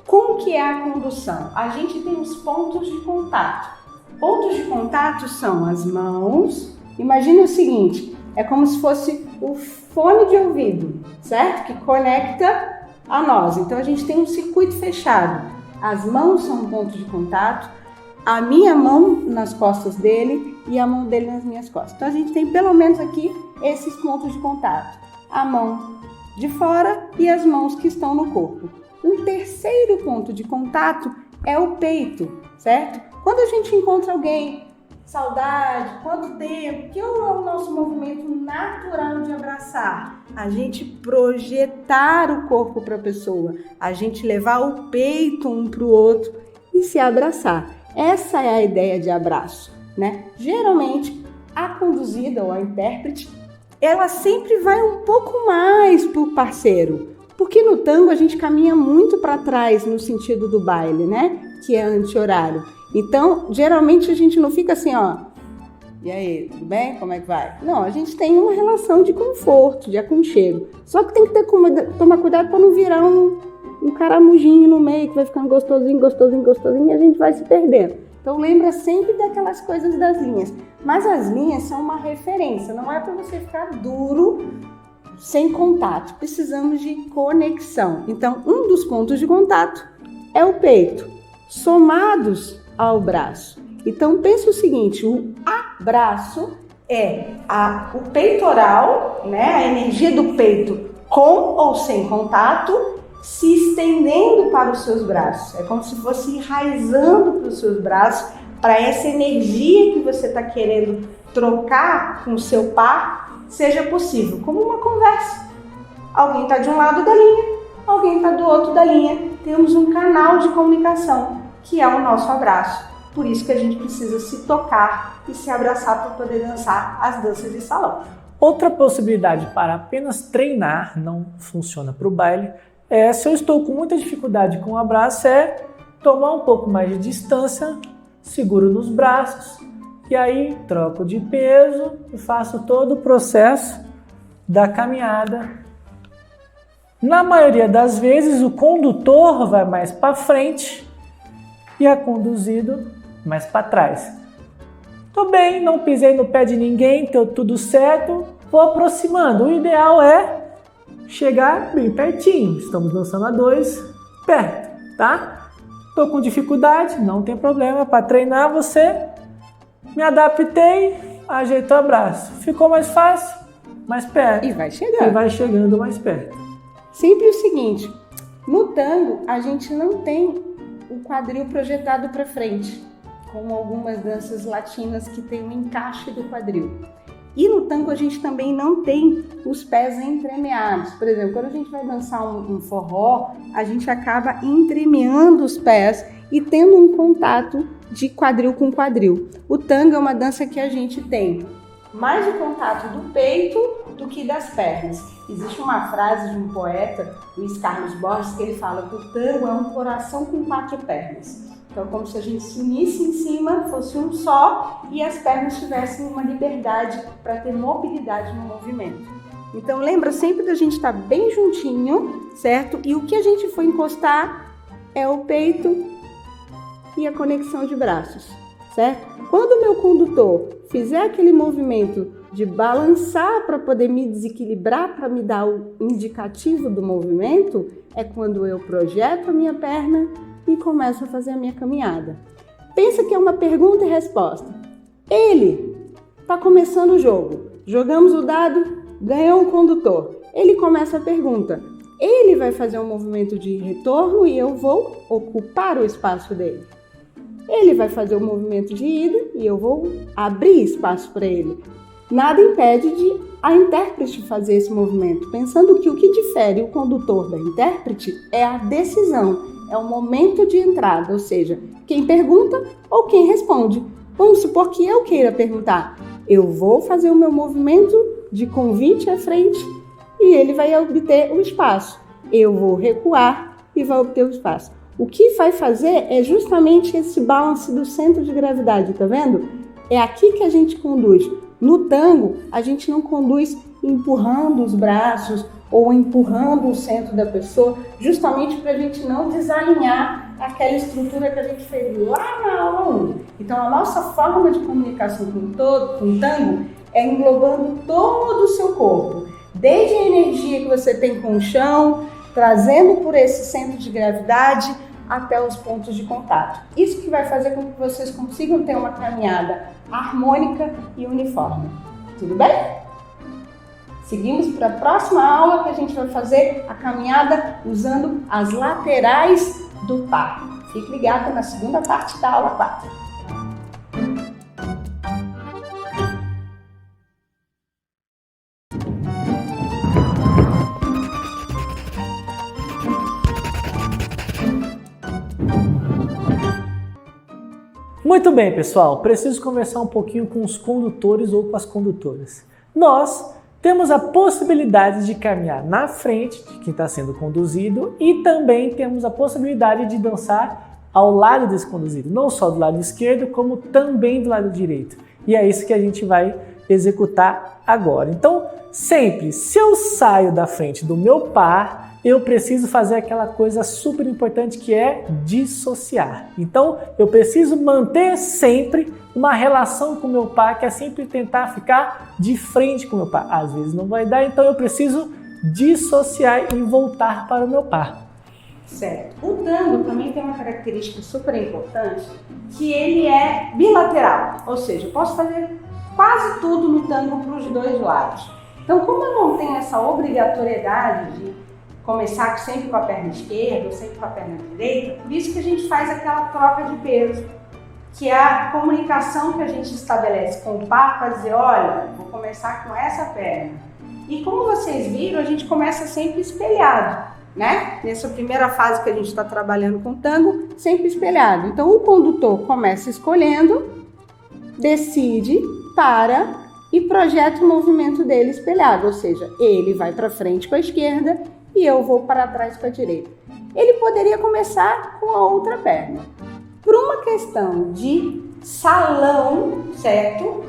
Como que é a condução? A gente tem os pontos de contato. Pontos de contato são as mãos. Imagine o seguinte, é como se fosse o fone de ouvido, certo? Que conecta a nós. Então a gente tem um circuito fechado. As mãos são um ponto de contato, a minha mão nas costas dele e a mão dele nas minhas costas. Então a gente tem pelo menos aqui esses pontos de contato. A mão de fora e as mãos que estão no corpo. Um terceiro ponto de contato é o peito, certo? Quando a gente encontra alguém, saudade, quanto tempo, que é o nosso movimento natural de abraçar? A gente projetar o corpo para a pessoa, a gente levar o peito um para o outro e se abraçar. Essa é a ideia de abraço, né? Geralmente, a conduzida ou a intérprete, ela sempre vai um pouco mais para o parceiro, porque no tango a gente caminha muito para trás no sentido do baile, né? Que é anti-horário. Então, geralmente a gente não fica assim, ó, e aí, tudo bem? Como é que vai? Não, a gente tem uma relação de conforto, de aconchego. Só que tem que tomar cuidado para não virar um caramujinho no meio, que vai ficando gostosinho e a gente vai se perdendo. Então lembra sempre daquelas coisas das linhas. Mas as linhas são uma referência, não é para você ficar duro, sem contato. Precisamos de conexão. Então, um dos pontos de contato é o peito, somados ao braço. Então, pense o seguinte, o abraço é o peitoral, né, a energia do peito com ou sem contato, se estendendo para os seus braços. É como se fosse enraizando para os seus braços, para essa energia que você está querendo trocar com o seu par, seja possível, como uma conversa. Alguém está de um lado da linha, alguém está do outro da linha. Temos um canal de comunicação, que é o nosso abraço. Por isso que a gente precisa se tocar e se abraçar para poder dançar as danças de salão. Outra possibilidade para apenas treinar, não funciona para o baile, se eu estou com muita dificuldade com o abraço, é tomar um pouco mais de distância seguro nos braços e aí troco de peso e faço todo o processo da caminhada. Na maioria das vezes o condutor vai mais para frente e é conduzido mais para trás. Tô bem, não pisei no pé de ninguém, deu tudo certo, vou aproximando. O ideal é chegar bem pertinho. Estamos dançando a 2, perto, tá? Tô com dificuldade, não tem problema, para treinar você. Me adaptei, ajeitou o braço. Ficou mais fácil, mais perto. E vai chegando. E vai chegando mais perto. Sempre o seguinte, no tango a gente não tem o quadril projetado para frente, como algumas danças latinas que tem o encaixe do quadril. E no tango a gente também não tem os pés entremeados. Por exemplo, quando a gente vai dançar um forró, a gente acaba entremeando os pés e tendo um contato de quadril com quadril. O tango é uma dança que a gente tem mais o contato do peito do que das pernas. Existe uma frase de um poeta, Luiz Carlos Borges, que ele fala que o tango é um coração com 4 pernas. Então, como se a gente se unisse em cima, fosse um só, e as pernas tivessem uma liberdade para ter mobilidade no movimento. Então, lembra sempre da gente estar bem juntinho, certo? E o que a gente for encostar é o peito e a conexão de braços, certo? Quando o meu condutor fizer aquele movimento de balançar para poder me desequilibrar, para me dar o indicativo do movimento, é quando eu projeto a minha perna e começo a fazer a minha caminhada. Pensa que é uma pergunta e resposta. Ele está começando o jogo. Jogamos o dado, ganhou o condutor. Ele começa a pergunta. Ele vai fazer um movimento de retorno e eu vou ocupar o espaço dele. Ele vai fazer o movimento de ida e eu vou abrir espaço para ele. Nada impede de a intérprete fazer esse movimento, pensando que o que difere o condutor da intérprete é a decisão, é o momento de entrada, ou seja, quem pergunta ou quem responde. Vamos supor que eu queira perguntar. Eu vou fazer o meu movimento de convite à frente e ele vai obter o espaço. Eu vou recuar e vai obter o espaço. O que vai fazer é justamente esse balance do centro de gravidade, tá vendo? É aqui que a gente conduz. No tango, a gente não conduz empurrando os braços ou empurrando o centro da pessoa, justamente para a gente não desalinhar aquela estrutura que a gente fez lá na aula 1. Então, a nossa forma de comunicação com o tango é englobando todo o seu corpo, desde a energia que você tem com o chão, trazendo por esse centro de gravidade até os pontos de contato. Isso que vai fazer com que vocês consigam ter uma caminhada harmônica e uniforme. Tudo bem? Seguimos para a próxima aula, que a gente vai fazer a caminhada usando as laterais do par. Fique ligado na segunda parte da aula 4. Muito bem, pessoal, preciso conversar um pouquinho com os condutores ou com as condutoras. Nós temos a possibilidade de caminhar na frente de quem está sendo conduzido e também temos a possibilidade de dançar ao lado desse conduzido, não só do lado esquerdo, como também do lado direito. E é isso que a gente vai executar agora. Então, sempre, se eu saio da frente do meu par, eu preciso fazer aquela coisa super importante que é dissociar. Então, eu preciso manter sempre uma relação com o meu par, que é sempre tentar ficar de frente com o meu par. Às vezes não vai dar, então eu preciso dissociar e voltar para o meu par. Certo. O tango também tem uma característica super importante, que ele é bilateral, ou seja, eu posso fazer quase tudo no tango para os dois lados. Então, como eu não tenho essa obrigatoriedade de começar sempre com a perna esquerda ou sempre com a perna direita, por isso que a gente faz aquela troca de peso, que é a comunicação que a gente estabelece com o par para dizer, olha, vou começar com essa perna. E como vocês viram, a gente começa sempre espelhado, né? Nessa primeira fase que a gente está trabalhando com o tango, sempre espelhado. Então o condutor começa escolhendo, decide, para e projeta o movimento dele espelhado, ou seja, ele vai para frente com a esquerda e eu vou para trás com a direita. Ele poderia começar com a outra perna, Por uma questão de salão, certo?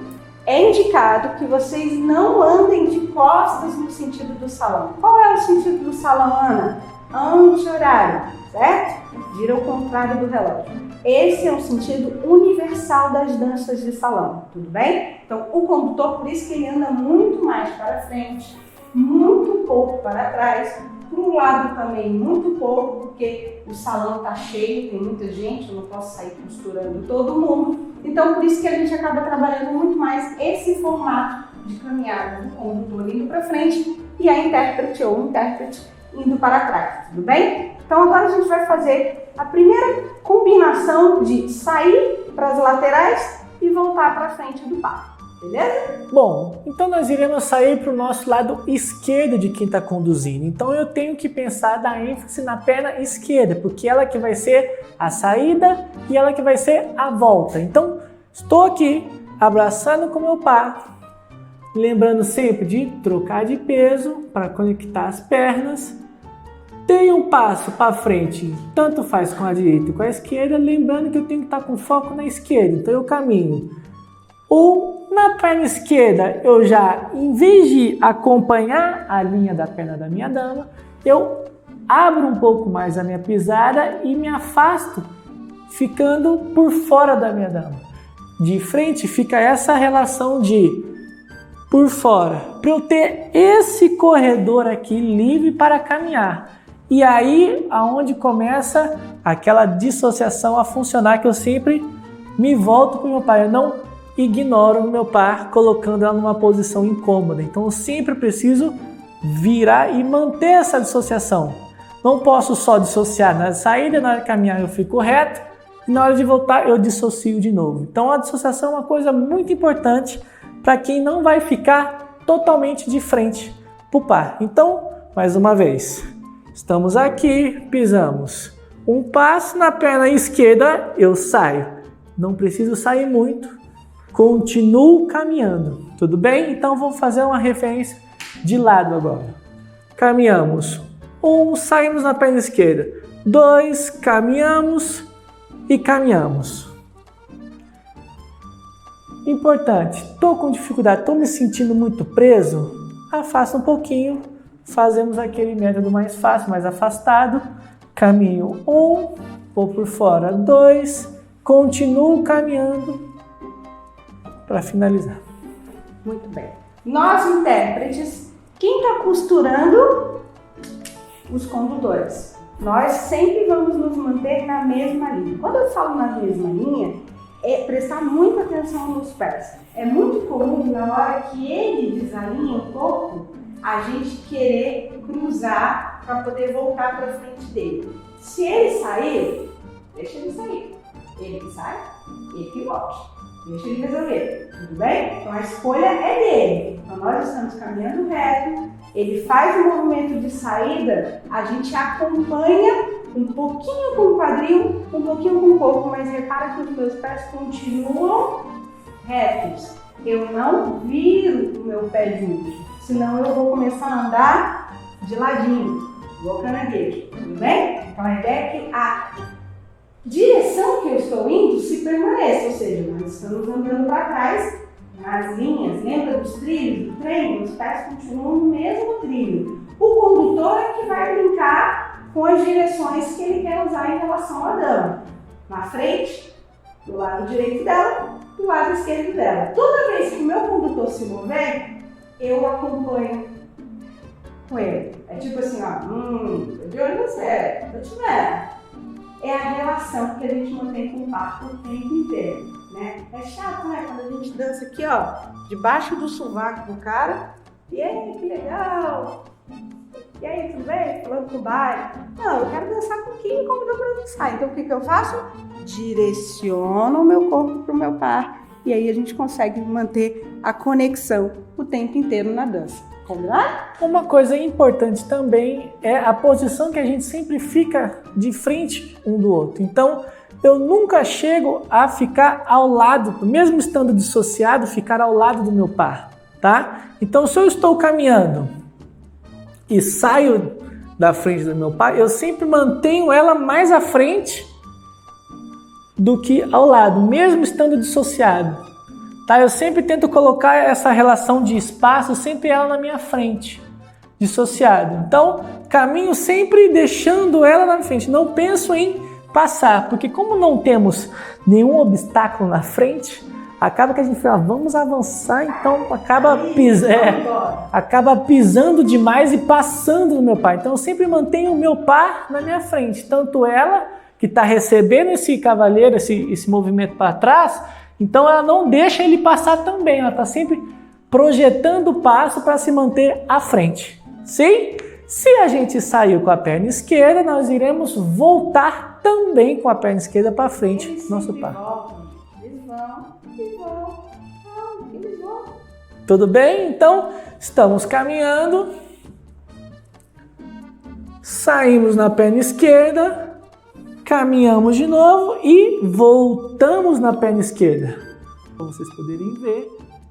É indicado que vocês não andem de costas no sentido do salão. Qual é o sentido do salão, Ana? Anti-horário, certo? Vira o contrário do relógio. Esse é o sentido universal das danças de salão, tudo bem? Então, o condutor, por isso que ele anda muito mais para frente, muito pouco para trás, para o lado também muito pouco, porque o salão está cheio, tem muita gente, eu não posso sair costurando todo mundo. Então, por isso que a gente acaba trabalhando muito mais esse formato de caminhada do condutor indo para frente e a intérprete ou o intérprete indo para trás, tudo bem? Então, agora a gente vai fazer a primeira combinação de sair para as laterais e voltar para frente do par. Beleza? Bom, então nós iremos sair para o nosso lado esquerdo de quem está conduzindo. Então eu tenho que pensar, dar ênfase na perna esquerda, porque ela que vai ser a saída e ela que vai ser a volta. Então estou aqui abraçando com o meu par, lembrando sempre de trocar de peso para conectar as pernas. Dei um passo para frente, tanto faz com a direita e com a esquerda, lembrando que eu tenho que estar com foco na esquerda. Então eu caminho. Na perna esquerda, eu já, em vez de acompanhar a linha da perna da minha dama, eu abro um pouco mais a minha pisada e me afasto, ficando por fora da minha dama. De frente fica essa relação de por fora, para eu ter esse corredor aqui livre para caminhar. E aí, aonde começa aquela dissociação a funcionar, que eu sempre me volto para o meu par. Eu não ignoro o meu par, colocando ela numa posição incômoda. Então eu sempre preciso virar e manter essa dissociação. Não posso só dissociar na saída, na hora de caminhar eu fico reto e na hora de voltar eu dissocio de novo. Então a dissociação é uma coisa muito importante para quem não vai ficar totalmente de frente para o par. Então, mais uma vez, estamos aqui, pisamos. Um passo na perna esquerda, eu saio. Não preciso sair muito. Continuo caminhando, tudo bem? Então vou fazer uma referência de lado agora. Caminhamos. 1, saímos na perna esquerda. 2, caminhamos e caminhamos. Importante, estou com dificuldade, estou me sentindo muito preso? Afasta um pouquinho, fazemos aquele método mais fácil, mais afastado. Caminho 1, vou por fora 2, continuo caminhando. Para finalizar. Muito bem. Nós, intérpretes, quem está costurando? Os condutores. Nós sempre vamos nos manter na mesma linha. Quando eu falo na mesma linha, é prestar muita atenção nos pés. É muito comum, na hora que ele desalinha um pouco, a gente querer cruzar para poder voltar para frente dele. Se ele sair, deixa ele sair. Ele que sai, ele que volte. Deixa ele resolver, tudo bem? Então a escolha é dele. Então nós estamos caminhando reto, ele faz o movimento de saída, a gente acompanha um pouquinho com o quadril, um pouquinho com o corpo, mas repara que os meus pés continuam retos. Eu não viro o meu pé junto, senão eu vou começar a andar de ladinho, igual caranguejo, tudo bem? Então a ideia é que a direção que eu estou indo se permaneça, ou seja, nós estamos andando para trás nas linhas, lembra dos trilhos do trem? Os pés continuam no mesmo trilho. O condutor é que vai brincar com as direções que ele quer usar em relação à dama. Na frente, do lado direito dela, do lado esquerdo dela. Toda vez que o meu condutor se mover, eu acompanho com ele. É tipo assim, ó, tô de olho você, tô te vendo. É a relação que a gente mantém com o par o tempo inteiro, né? É chato, né? Quando a gente dança aqui, ó, debaixo do sovaco do cara, e aí, que legal! E aí, tudo bem? Falando com o baile. Não, eu quero dançar com quem me convidou para dançar. Então, o que eu faço? Direciono o meu corpo para o meu par. E aí a gente consegue manter a conexão o tempo inteiro na dança. Combinado? Uma coisa importante também é a posição que a gente sempre fica de frente um do outro. Então, eu nunca chego a ficar ao lado, mesmo estando dissociado, ficar ao lado do meu par, tá? Então, se eu estou caminhando e saio da frente do meu par, eu sempre mantenho ela mais à frente do que ao lado, mesmo estando dissociado. Tá? Eu sempre tento colocar essa relação de espaço, sempre ela na minha frente, dissociado. Então, caminho sempre deixando ela na frente, não penso em passar, porque como não temos nenhum obstáculo na frente, acaba que a gente fala, vamos avançar, então acaba pisando demais e passando no meu par. Então eu sempre mantenho o meu par na minha frente, tanto ela que está recebendo esse cavaleiro, esse movimento para trás, então ela não deixa ele passar também, ela está sempre projetando o passo para se manter à frente. Sim? Se a gente saiu com a perna esquerda, nós iremos voltar também com a perna esquerda para frente. Eles nosso sempre par. voltam. Eles vão. Tudo bem? Então, estamos caminhando. Saímos na perna esquerda, caminhamos de novo e voltamos na perna esquerda. Como vocês poderem ver,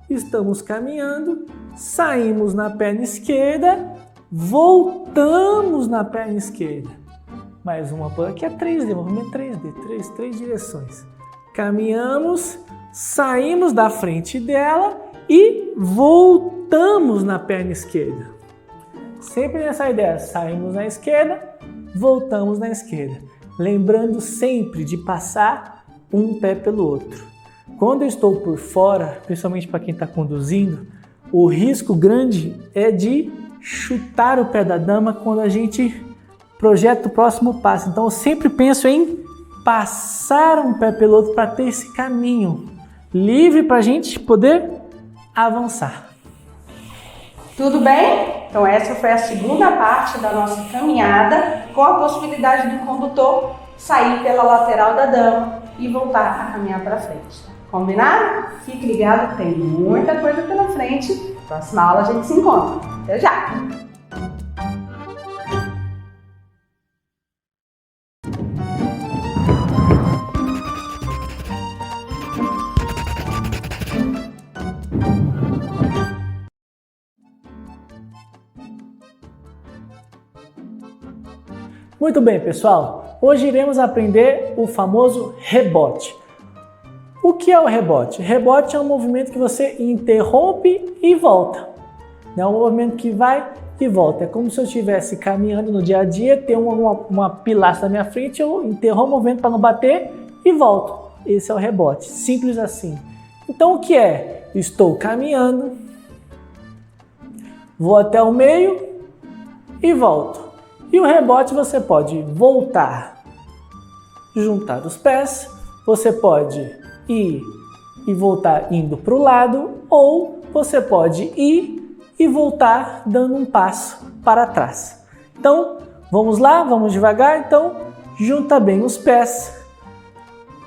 estamos caminhando, saímos na perna esquerda, voltamos na perna esquerda. Mais uma por aqui, é 3D, movimento 3D, três direções. Caminhamos, saímos da frente dela e voltamos na perna esquerda. Sempre nessa ideia, saímos na esquerda, voltamos na esquerda. Lembrando sempre de passar um pé pelo outro. Quando eu estou por fora, principalmente para quem está conduzindo, o risco grande é de chutar o pé da dama quando a gente projeta o próximo passo. Então eu sempre penso em passar um pé pelo outro para ter esse caminho livre para a gente poder avançar. Tudo bem? Então essa foi a segunda parte da nossa caminhada, com a possibilidade do condutor sair pela lateral da dama e voltar a caminhar para frente. Combinado? Fique ligado, tem muita coisa pela frente. Próxima aula a gente se encontra. Até já! Muito bem, pessoal. Hoje iremos aprender o famoso rebote. O que é o rebote? Rebote é um movimento que você interrompe e volta. É um movimento que vai e volta. É como se eu estivesse caminhando no dia a dia, tem uma pilastra na minha frente, eu interrompo o movimento para não bater e volto. Esse é o rebote. Simples assim. Então o que é? Estou caminhando, vou até o meio e volto. E o rebote você pode voltar, juntar os pés, você pode ir e voltar indo para o lado, ou você pode ir e voltar dando um passo para trás. Então, vamos lá, vamos devagar. Então, junta bem os pés,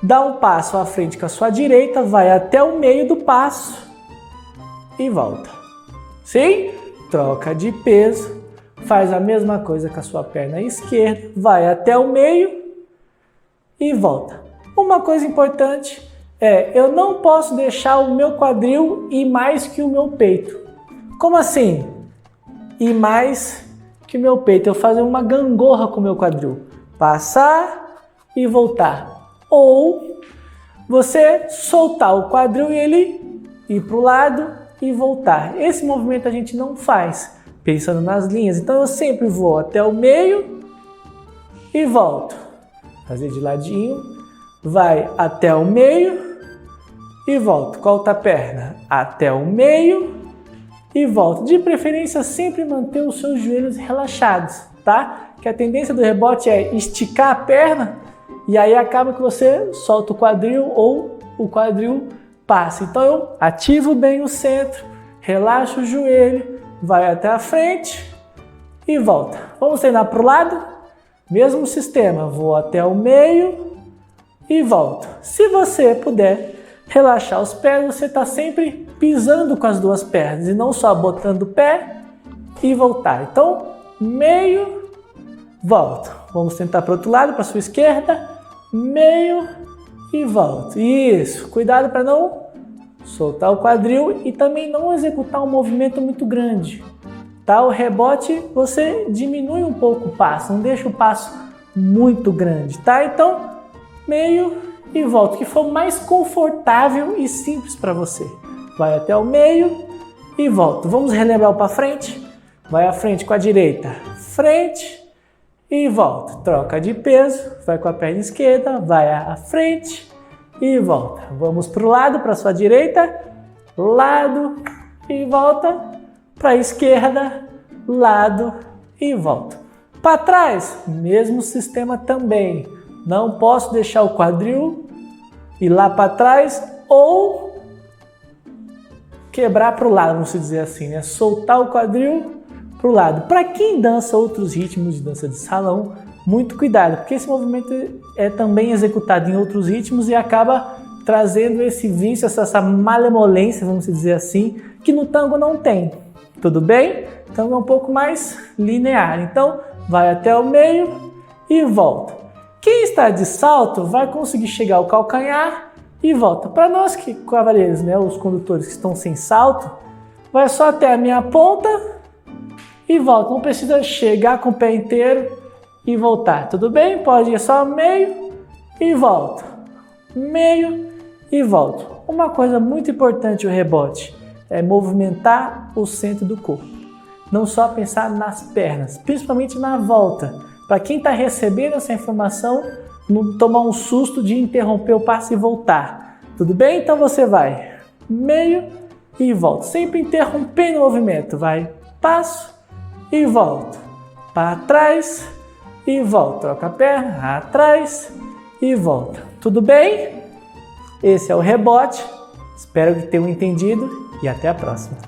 dá um passo à frente com a sua direita, vai até o meio do passo e volta. Sim? Troca de peso. Faz a mesma coisa com a sua perna esquerda, vai até o meio e volta. Uma coisa importante é, eu não posso deixar o meu quadril ir mais que o meu peito. Como assim? Ir mais que o meu peito. Eu fazer uma gangorra com o meu quadril. Passar e voltar. Ou você soltar o quadril e ele ir para o lado e voltar. Esse movimento a gente não faz pensando nas linhas. Então eu sempre vou até o meio e volto. Fazer de ladinho. Vai até o meio e volto. Com a outra perna até o meio e volto. De preferência sempre manter os seus joelhos relaxados, tá? Que a tendência do rebote é esticar a perna e aí acaba que você solta o quadril ou o quadril passa. Então eu ativo bem o centro, relaxo o joelho, vai até a frente e volta. Vamos treinar para o lado? Mesmo sistema, vou até o meio e volto. Se você puder relaxar os pés, você está sempre pisando com as duas pernas e não só botando o pé e voltar. Então, meio, volto. Vamos tentar para o outro lado, para a sua esquerda, meio e volto. Isso, cuidado para não soltar o quadril e também não executar um movimento muito grande. Tá? O rebote você diminui um pouco o passo, não deixa o passo muito grande. Tá? Então, meio e volta, o que for mais confortável e simples para você. Vai até o meio e volta. Vamos relembrar o para frente? Vai à frente com a direita, frente e volta. Troca de peso, vai com a perna esquerda, vai à frente e volta. Vamos para o lado, para a sua direita, lado e volta. Para a esquerda, lado e volta. Para trás, mesmo sistema também. Não posso deixar o quadril ir lá para trás ou quebrar para o lado, vamos dizer assim, né? Soltar o quadril para o lado. Para quem dança outros ritmos de dança de salão, muito cuidado, porque esse movimento é também executado em outros ritmos e acaba trazendo esse vício, essa malemolência, vamos dizer assim, que no tango não tem. Tudo bem? Então é um pouco mais linear. Então vai até o meio e volta. Quem está de salto vai conseguir chegar ao calcanhar e volta. Para nós que cavaleiros, né, os condutores que estão sem salto, vai só até a minha ponta e volta. Não precisa chegar com o pé inteiro e voltar. Tudo bem? Pode ir só meio e volta. Meio e volta. Uma coisa muito importante o rebote é movimentar o centro do corpo. Não só pensar nas pernas, principalmente na volta. Para quem está recebendo essa informação, não tomar um susto de interromper o passo e voltar. Tudo bem? Então você vai meio e volta. Sempre interrompendo o movimento. Vai passo e volta. Para trás e volta. Troca a perna, atrás e volta. Tudo bem? Esse é o rebote. Espero que tenham entendido e até a próxima.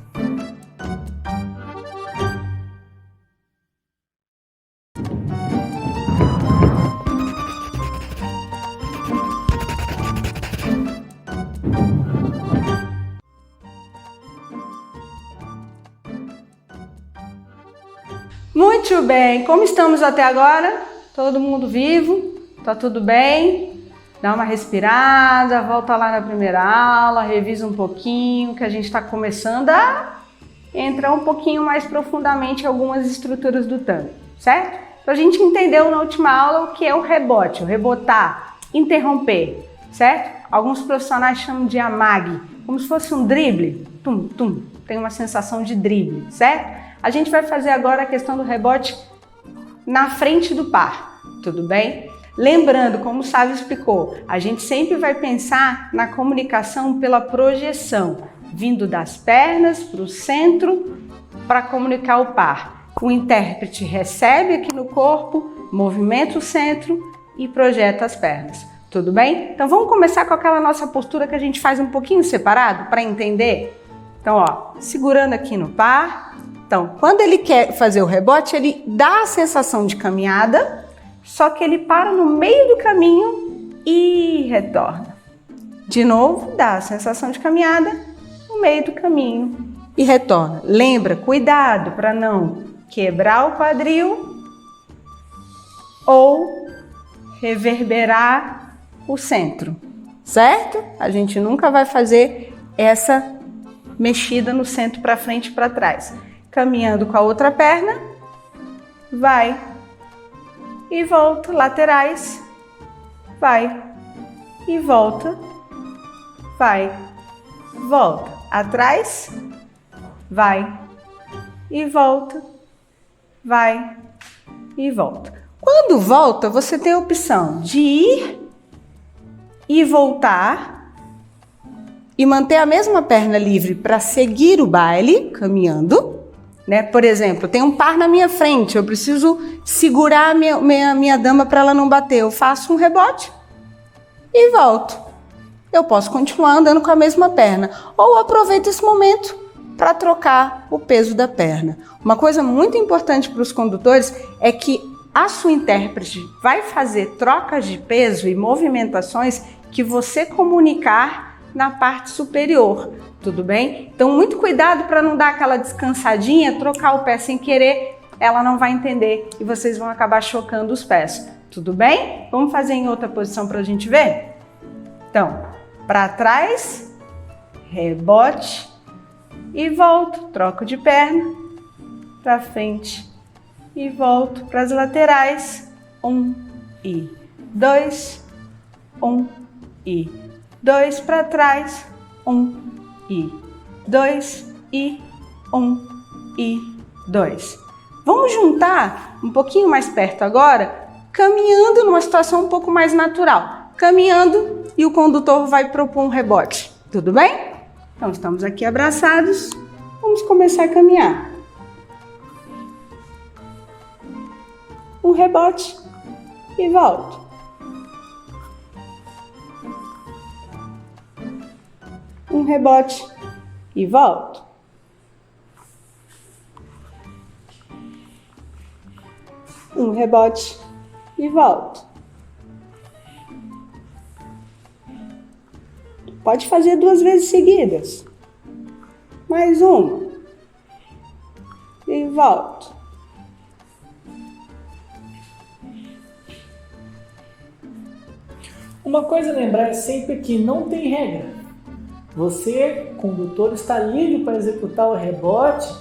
Muito bem, como estamos até agora? Todo mundo vivo? Tá tudo bem? Dá uma respirada, volta lá na primeira aula, revisa um pouquinho, que a gente está começando a entrar um pouquinho mais profundamente em algumas estruturas do tango, certo? Então a gente entendeu na última aula o que é o rebote, o rebotar, interromper, certo? Alguns profissionais chamam de amague, como se fosse um drible, tum, tum, tem uma sensação de drible, certo? A gente vai fazer agora a questão do rebote na frente do par, tudo bem? Lembrando, como o Sávio explicou, a gente sempre vai pensar na comunicação pela projeção, vindo das pernas para o centro para comunicar o par. O intérprete recebe aqui no corpo, movimenta o centro e projeta as pernas, tudo bem? Então vamos começar com aquela nossa postura que a gente faz um pouquinho separado para entender? Então, ó, segurando aqui no par. Então, quando ele quer fazer o rebote, ele dá a sensação de caminhada, só que ele para no meio do caminho e retorna. De novo, dá a sensação de caminhada no meio do caminho e retorna. Lembra, cuidado para não quebrar o quadril ou reverberar o centro, certo? A gente nunca vai fazer essa mexida no centro para frente e para trás. Caminhando com a outra perna, vai e volta, laterais, vai e volta, vai, volta, atrás, vai e volta, vai e volta. Quando volta, você tem a opção de ir e voltar e manter a mesma perna livre para seguir o baile, caminhando. Né? Por exemplo, tem um par na minha frente, eu preciso segurar a minha dama para ela não bater. Eu faço um rebote e volto. Eu posso continuar andando com a mesma perna ou aproveito esse momento para trocar o peso da perna. Uma coisa muito importante para os condutores é que a sua intérprete vai fazer trocas de peso e movimentações que você comunicar na parte superior. Tudo bem? Então, muito cuidado para não dar aquela descansadinha, trocar o pé sem querer, ela não vai entender e vocês vão acabar chocando os pés. Tudo bem? Vamos fazer em outra posição para a gente ver? Então, para trás, rebote e volto, troco de perna, para frente e volto para as laterais, 1 e 2, 1 e 2 para trás, 1 e 2 e 1 e 2. Vamos juntar um pouquinho mais perto agora, caminhando numa situação um pouco mais natural. Caminhando e o condutor vai propor um rebote. Tudo bem? Então estamos aqui abraçados, vamos começar a caminhar. Um rebote e volto. Um rebote e volto. Um rebote e volto. Pode fazer 2 vezes seguidas. Mais uma. E volto. Uma coisa a lembrar é sempre que não tem regra. Você, condutor, está livre para executar o rebote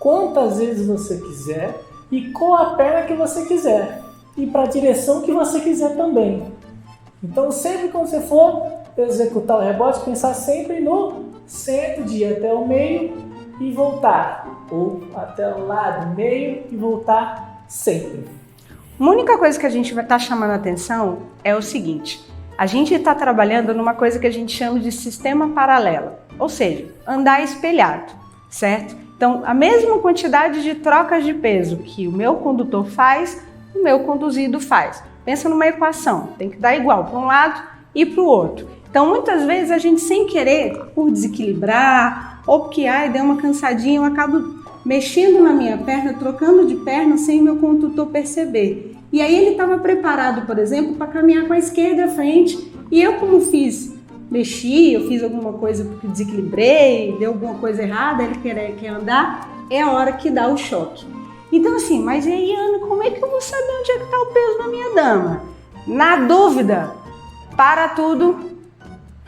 quantas vezes você quiser e com a perna que você quiser e para a direção que você quiser também. Então, sempre quando você for executar o rebote, pensar sempre no centro, de ir até o meio e voltar, ou até o lado, meio e voltar sempre. Uma única coisa que a gente vai estar chamando a atenção é o seguinte: a gente está trabalhando numa coisa que a gente chama de sistema paralelo, ou seja, andar espelhado, certo? Então, a mesma quantidade de trocas de peso que o meu condutor faz, o meu conduzido faz. Pensa numa equação, tem que dar igual para um lado e para o outro. Então, muitas vezes a gente, sem querer, por desequilibrar, ou porque deu uma cansadinha, eu acabo mexendo na minha perna, trocando de perna sem o meu condutor perceber. E aí ele estava preparado, por exemplo, para caminhar com a esquerda à frente. E eu, como mexi, eu fiz alguma coisa porque desequilibrei, deu alguma coisa errada, ele quer andar, é a hora que dá o choque. Então assim, mas e aí, Ana, como é que eu vou saber onde é que está o peso da minha dama? Na dúvida, para tudo,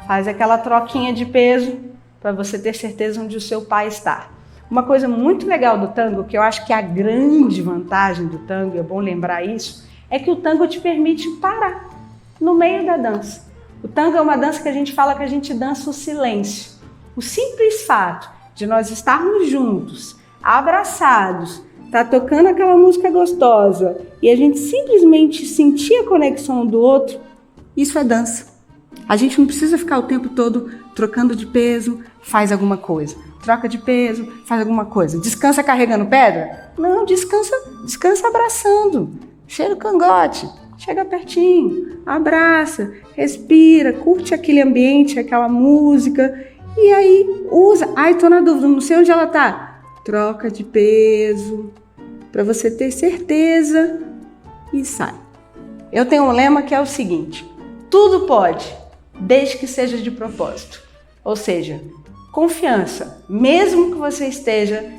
faz aquela troquinha de peso para você ter certeza onde o seu pai está. Uma coisa muito legal do tango, que eu acho que é a grande vantagem do tango, é bom lembrar isso, é que o tango te permite parar no meio da dança. O tango é uma dança que a gente fala que a gente dança o silêncio. O simples fato de nós estarmos juntos, abraçados, tá tocando aquela música gostosa e a gente simplesmente sentir a conexão do outro, isso é dança. A gente não precisa ficar o tempo todo trocando de peso, faz alguma coisa. Troca de peso, faz alguma coisa. Descansa carregando pedra? Não, descansa abraçando. Cheira o cangote, chega pertinho, abraça, respira, curte aquele ambiente, aquela música. E aí usa. Ai, tô na dúvida, não sei onde ela tá. Troca de peso, para você ter certeza e sai. Eu tenho um lema que é o seguinte: tudo pode, desde que seja de propósito. Ou seja, confiança. Mesmo que você esteja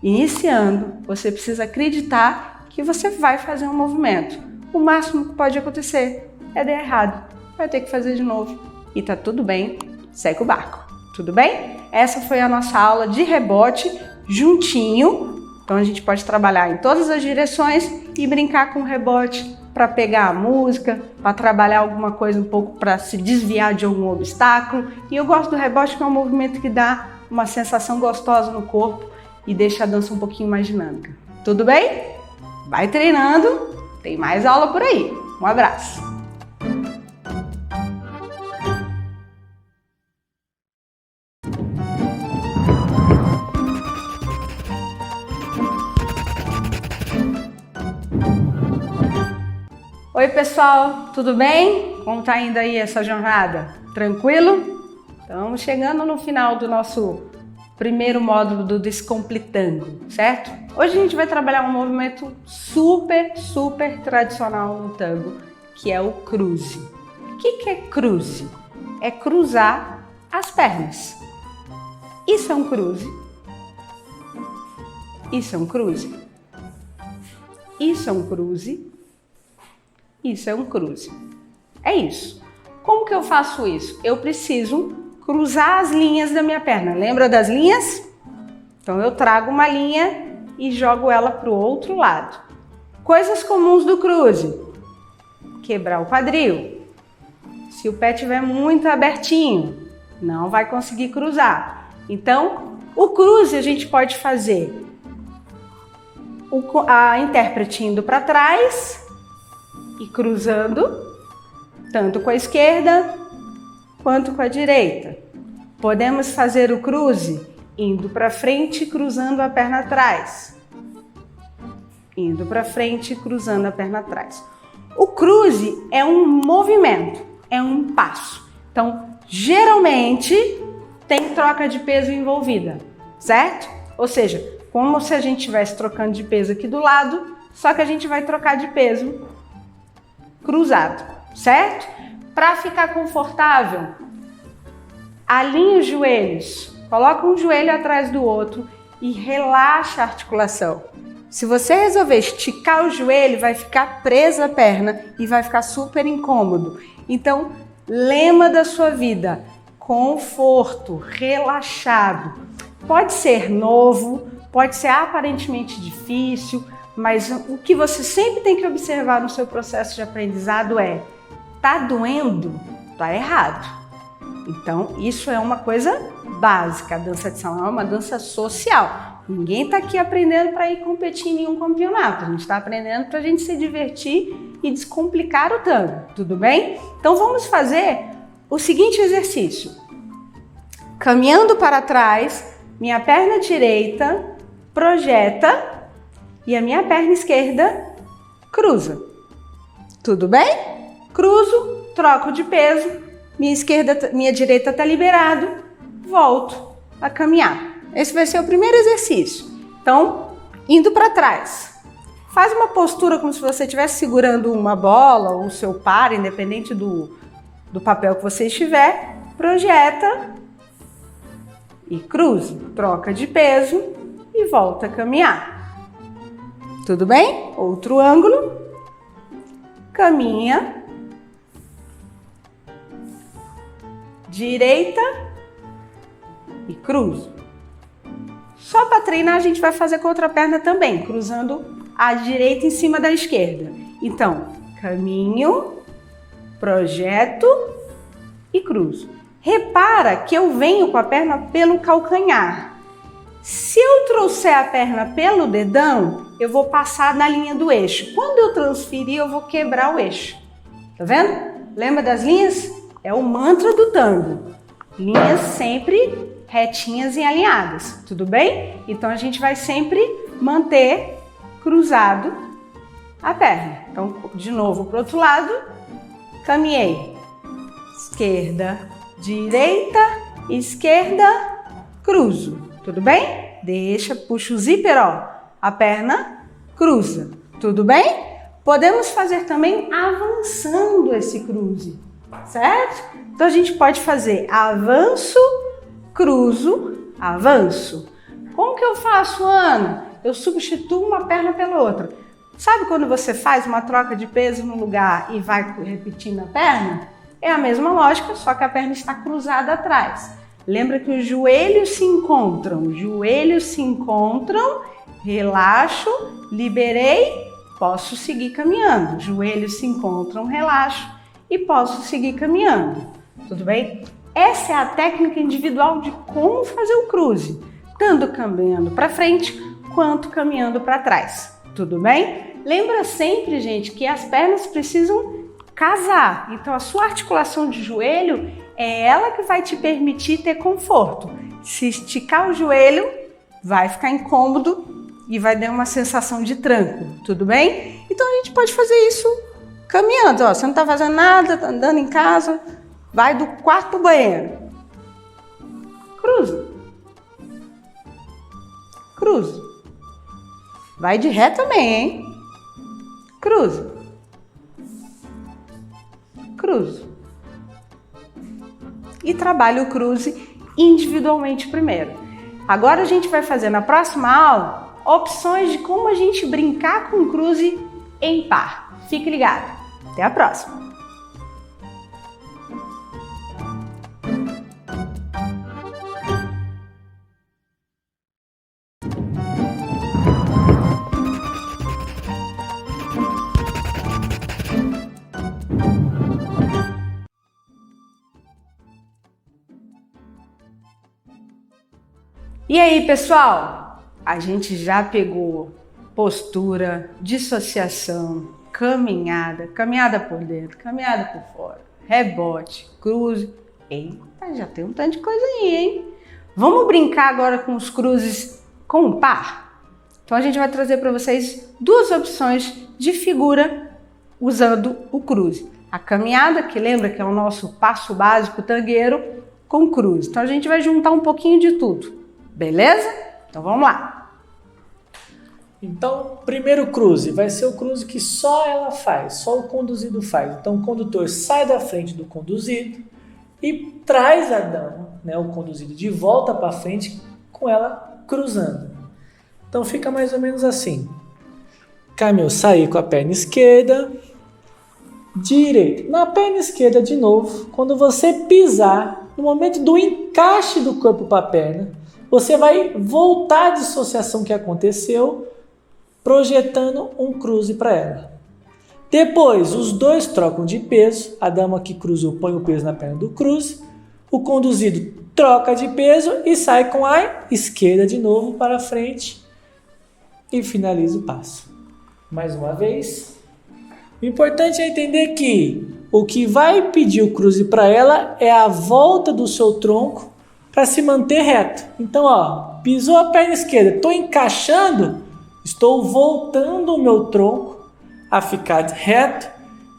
iniciando, você precisa acreditar que você vai fazer um movimento. O máximo que pode acontecer é dar errado. Vai ter que fazer de novo. E tá tudo bem, segue o barco. Tudo bem? Essa foi a nossa aula de rebote juntinho. Então a gente pode trabalhar em todas as direções e brincar com o rebote para pegar a música, para trabalhar alguma coisa um pouco para se desviar de algum obstáculo. E eu gosto do rebote, que é um movimento que dá uma sensação gostosa no corpo e deixa a dança um pouquinho mais dinâmica. Tudo bem? Vai treinando, tem mais aula por aí. Um abraço! Oi pessoal, tudo bem? Como tá indo aí essa jornada? Tranquilo? Estamos chegando no final do nosso primeiro módulo do Descomplicando, certo? Hoje a gente vai trabalhar um movimento super tradicional no tango, que é o cruze. O que é cruze? É cruzar as pernas. Isso é um cruze. Isso é um cruze. Isso é um cruze. Isso é um cruze. É isso. Como que eu faço isso? Eu preciso cruzar as linhas da minha perna. Lembra das linhas? Então eu trago uma linha e jogo ela para o outro lado. Coisas comuns do cruze: quebrar o quadril, Se o pé estiver muito abertinho, não vai conseguir cruzar. Então, o cruze a gente pode fazer a intérprete indo para trás e cruzando, tanto com a esquerda quanto com a direita. Podemos fazer o cruze indo para frente, cruzando a perna atrás. Indo para frente, cruzando a perna atrás. O cruze é um movimento, é um passo. Então, geralmente, tem troca de peso envolvida, certo? Ou seja, como se a gente estivesse trocando de peso aqui do lado, só que a gente vai trocar de peso cruzado, certo? Para ficar confortável, alinhe os joelhos, coloca um joelho atrás do outro e relaxa a articulação. Se você resolver esticar o joelho, vai ficar presa a perna e vai ficar super incômodo. Então, lema da sua vida, conforto, relaxado. Pode ser novo, pode ser aparentemente difícil, mas o que você sempre tem que observar no seu processo de aprendizado é: tá doendo? Tá errado. Então, isso é uma coisa básica. A dança de salão é uma dança social. Ninguém está aqui aprendendo para ir competir em nenhum campeonato. A gente está aprendendo para a gente se divertir e descomplicar o tango, tudo bem? Então vamos fazer o seguinte exercício. Caminhando para trás, minha perna direita projeta e a minha perna esquerda cruza. Tudo bem? Cruzo, troco de peso, minha direita está liberado, volto a caminhar. Esse vai ser o primeiro exercício. Então, indo para trás. Faz uma postura como se você estivesse segurando uma bola ou o seu par, independente do papel que você estiver. Projeta e cruza. Troca de peso e volta a caminhar. Tudo bem? Outro ângulo. Caminha. Direita e cruza. Só para treinar a gente vai fazer com a outra perna também, cruzando a direita em cima da esquerda. Então, caminho, projeto e cruzo. Repara que eu venho com a perna pelo calcanhar. Se eu trouxer a perna pelo dedão, eu vou passar na linha do eixo. Quando eu transferir, eu vou quebrar o eixo. Tá vendo? Lembra das linhas? É o mantra do tango. Linhas sempre retinhas e alinhadas, tudo bem? Então a gente vai sempre manter cruzado a perna. Então, de novo para o outro lado, caminhei. Esquerda, direita, esquerda, cruzo, tudo bem? Puxa o zíper, ó, a perna cruza, tudo bem? Podemos fazer também avançando esse cruze, certo? Então a gente pode fazer avanço, cruzo, avanço. Como que eu faço, Ana? Eu substituo uma perna pela outra. Sabe quando você faz uma troca de peso no lugar e vai repetindo a perna? É a mesma lógica, só que a perna está cruzada atrás. Lembra que os joelhos se encontram, relaxo, liberei, posso seguir caminhando. Joelhos se encontram, relaxo e posso seguir caminhando. Tudo bem? Essa é a técnica individual de como fazer o cruze, tanto caminhando para frente quanto caminhando para trás. Tudo bem? Lembra sempre, gente, que as pernas precisam casar. Então, a sua articulação de joelho é ela que vai te permitir ter conforto. Se esticar o joelho, vai ficar incômodo e vai dar uma sensação de tranco. Tudo bem? Então, a gente pode fazer isso caminhando. Ó, você não está fazendo nada, está andando em casa, vai do quarto para o banheiro. Cruza. Cruza. Vai de ré também, hein? Cruza. Cruzo. E trabalho o cruze individualmente primeiro. Agora a gente vai fazer na próxima aula opções de como a gente brincar com o cruze em par. Fique ligado. Até a próxima. E aí, pessoal? A gente já pegou postura, dissociação, caminhada por dentro, caminhada por fora, rebote, cruze. Eita, já tem um tanto de coisa aí, hein? Vamos brincar agora com os cruzes com o par? Então a gente vai trazer para vocês duas opções de figura usando o cruze. A caminhada, que lembra que é o nosso passo básico tangueiro, com cruze. Então a gente vai juntar um pouquinho de tudo, beleza? Então vamos lá. Então, primeiro cruze vai ser o cruze que só ela faz, só o conduzido faz. Então o condutor sai da frente do conduzido e traz a dama, né, o conduzido, de volta para frente com ela cruzando. Então fica mais ou menos assim. Caminho, sair com a perna esquerda, direita. Na perna esquerda de novo, quando você pisar, no momento do encaixe do corpo para a perna, você vai voltar a dissociação que aconteceu, projetando um cruze para ela. Depois, os dois trocam de peso. A dama que cruzou põe o peso na perna do cruze. O conduzido troca de peso e sai com a esquerda de novo para frente e finaliza o passo. Mais uma vez. O importante é entender que o que vai pedir o cruze para ela é a volta do seu tronco para se manter reto. Então, ó, pisou a perna esquerda, estou encaixando, estou voltando o meu tronco a ficar reto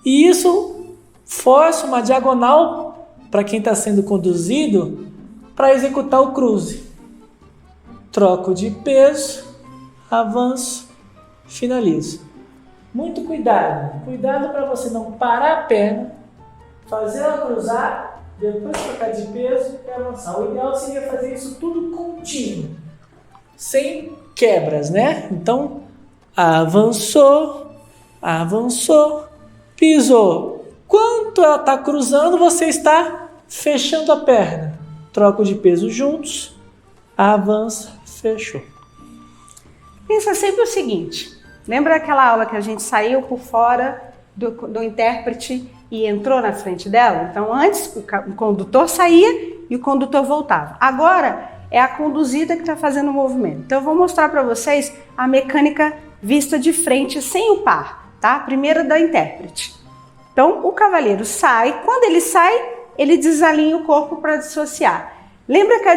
e isso força uma diagonal para quem está sendo conduzido para executar o cruze. Troco de peso, avanço, finalizo. Muito cuidado, cuidado para você não parar a perna, fazer ela cruzar, depois trocar de peso e avançar. O ideal seria fazer isso tudo contínuo, sem quebras, né? Então, avançou, pisou. Enquanto ela está cruzando, você está fechando a perna. Troca de peso juntos, avança, fechou. Pensa sempre o seguinte, lembra aquela aula que a gente saiu por fora do intérprete e entrou na frente dela? Então antes o condutor saía e o condutor voltava. Agora é a conduzida que está fazendo o movimento. Então eu vou mostrar para vocês a mecânica vista de frente sem o par, tá? Primeiro da intérprete. Então o cavaleiro sai, quando ele sai, ele desalinha o corpo para dissociar. Lembra que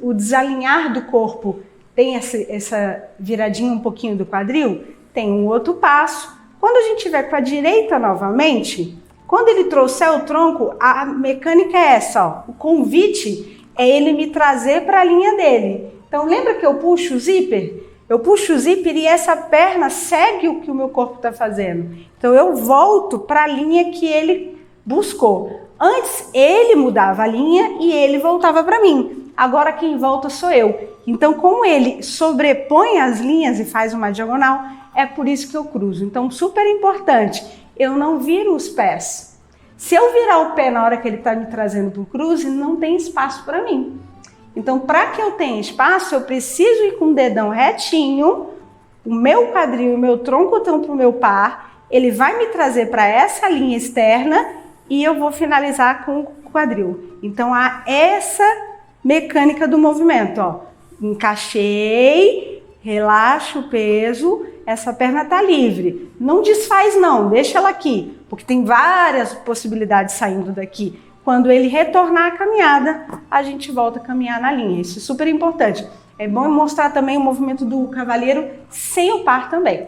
o desalinhar do corpo tem essa viradinha um pouquinho do quadril? Tem um outro passo. Quando a gente estiver com a direita novamente, quando ele trouxer o tronco, a mecânica é essa, ó. O convite é ele me trazer para a linha dele. Então lembra que eu puxo o zíper? Eu puxo o zíper e essa perna segue o que o meu corpo está fazendo. Então eu volto para a linha que ele buscou. Antes ele mudava a linha e ele voltava para mim. Agora quem volta sou eu. Então como ele sobrepõe as linhas e faz uma diagonal, é por isso que eu cruzo. Então super importante, eu não viro os pés. Se eu virar o pé na hora que ele está me trazendo para o cruze, não tem espaço para mim. Então para que eu tenha espaço, eu preciso ir com o dedão retinho, o meu quadril e o meu tronco estão para o meu par, ele vai me trazer para essa linha externa e eu vou finalizar com o quadril. Então há essa mecânica do movimento, ó. Encaixei, relaxo o peso, essa perna está livre. Não desfaz não, deixa ela aqui, porque tem várias possibilidades saindo daqui. Quando ele retornar a caminhada, a gente volta a caminhar na linha. Isso é super importante. É bom mostrar também o movimento do cavaleiro sem o par também.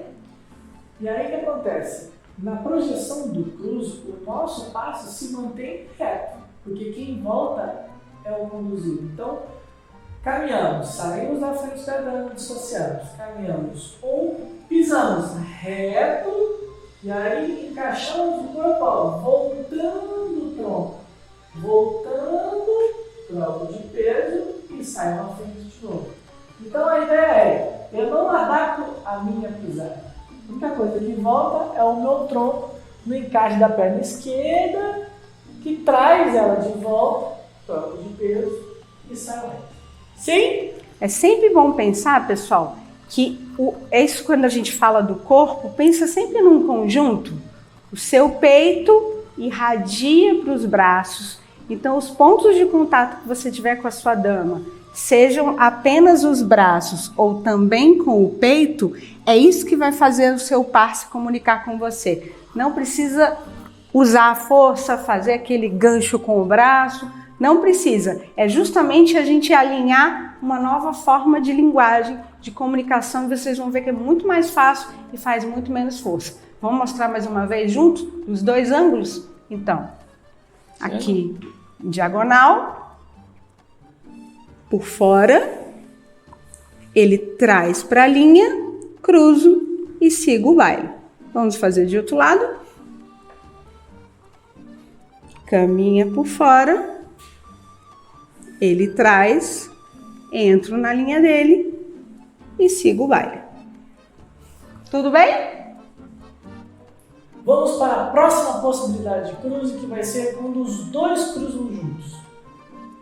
E aí o que acontece? Na projeção do cruze, o nosso passo se mantém reto, porque quem volta é o conduzido. Então, caminhamos, saímos da frente da dama, dissociamos, caminhamos ou pisamos reto e aí encaixamos o corpo, ó, voltando o tronco, voltando, troco de peso e sai na frente de novo. Então a ideia é, eu não adapto a minha pisada. A única coisa que volta é o meu tronco no encaixe da perna esquerda, que traz ela de volta, troco de peso e sai reto. Sim? É sempre bom pensar, pessoal, que isso quando a gente fala do corpo, pensa sempre num conjunto. O seu peito irradia para os braços. Então, os pontos de contato que você tiver com a sua dama sejam apenas os braços ou também com o peito, é isso que vai fazer o seu par se comunicar com você. Não precisa usar a força, fazer aquele gancho com o braço, não precisa. É justamente a gente alinhar uma nova forma de linguagem, de comunicação, e vocês vão ver que é muito mais fácil e faz muito menos força. Vamos mostrar mais uma vez juntos, os dois ângulos? Então, aqui, diagonal, por fora, ele traz para a linha, cruzo e sigo o baile. Vamos fazer de outro lado. Caminha por fora, ele traz, entro na linha dele e sigo o baile. Tudo bem? Vamos para a próxima possibilidade de cruze, que vai ser quando os dois cruzam juntos.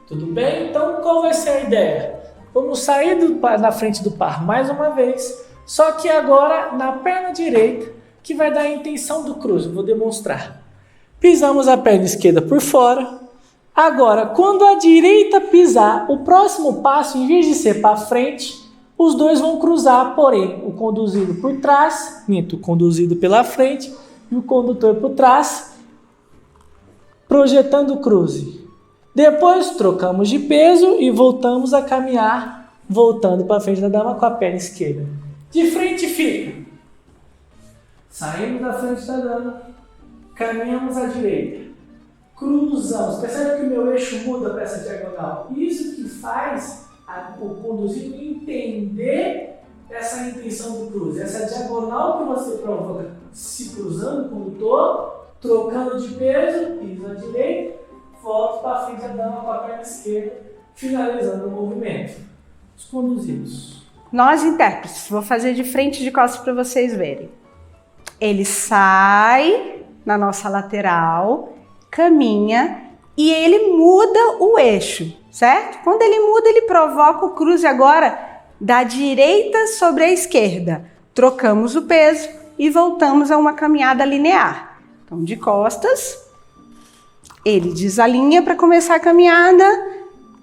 Tudo bem? Então, qual vai ser a ideia? Vamos sair na frente do par mais uma vez, só que agora na perna direita, que vai dar a intenção do cruze. Vou demonstrar. Pisamos a perna esquerda por fora. Agora, quando a direita pisar, o próximo passo, em vez de ser para frente, os dois vão cruzar, porém, o conduzido por trás, o conduzido pela frente, e o condutor por trás, projetando o cruze. Depois trocamos de peso e voltamos a caminhar, voltando para frente da dama com a perna esquerda. De frente fica. Saímos da frente da dama, caminhamos à direita, cruzamos. Percebe que o meu eixo muda para essa diagonal? Isso que faz o conduzido entender essa intenção do cruze, essa diagonal que você provoca se cruzando com o condutor, trocando de peso, piso à direita, volto para frente da dama com a perna esquerda, finalizando o movimento. Os conduzidos. Nós intérpretes, vou fazer de frente e de costas para vocês verem. Ele sai na nossa lateral, caminha e ele muda o eixo, certo? Quando ele muda, ele provoca o cruze agora da direita sobre a esquerda. Trocamos o peso e voltamos a uma caminhada linear. Então, de costas, ele desalinha para começar a caminhada,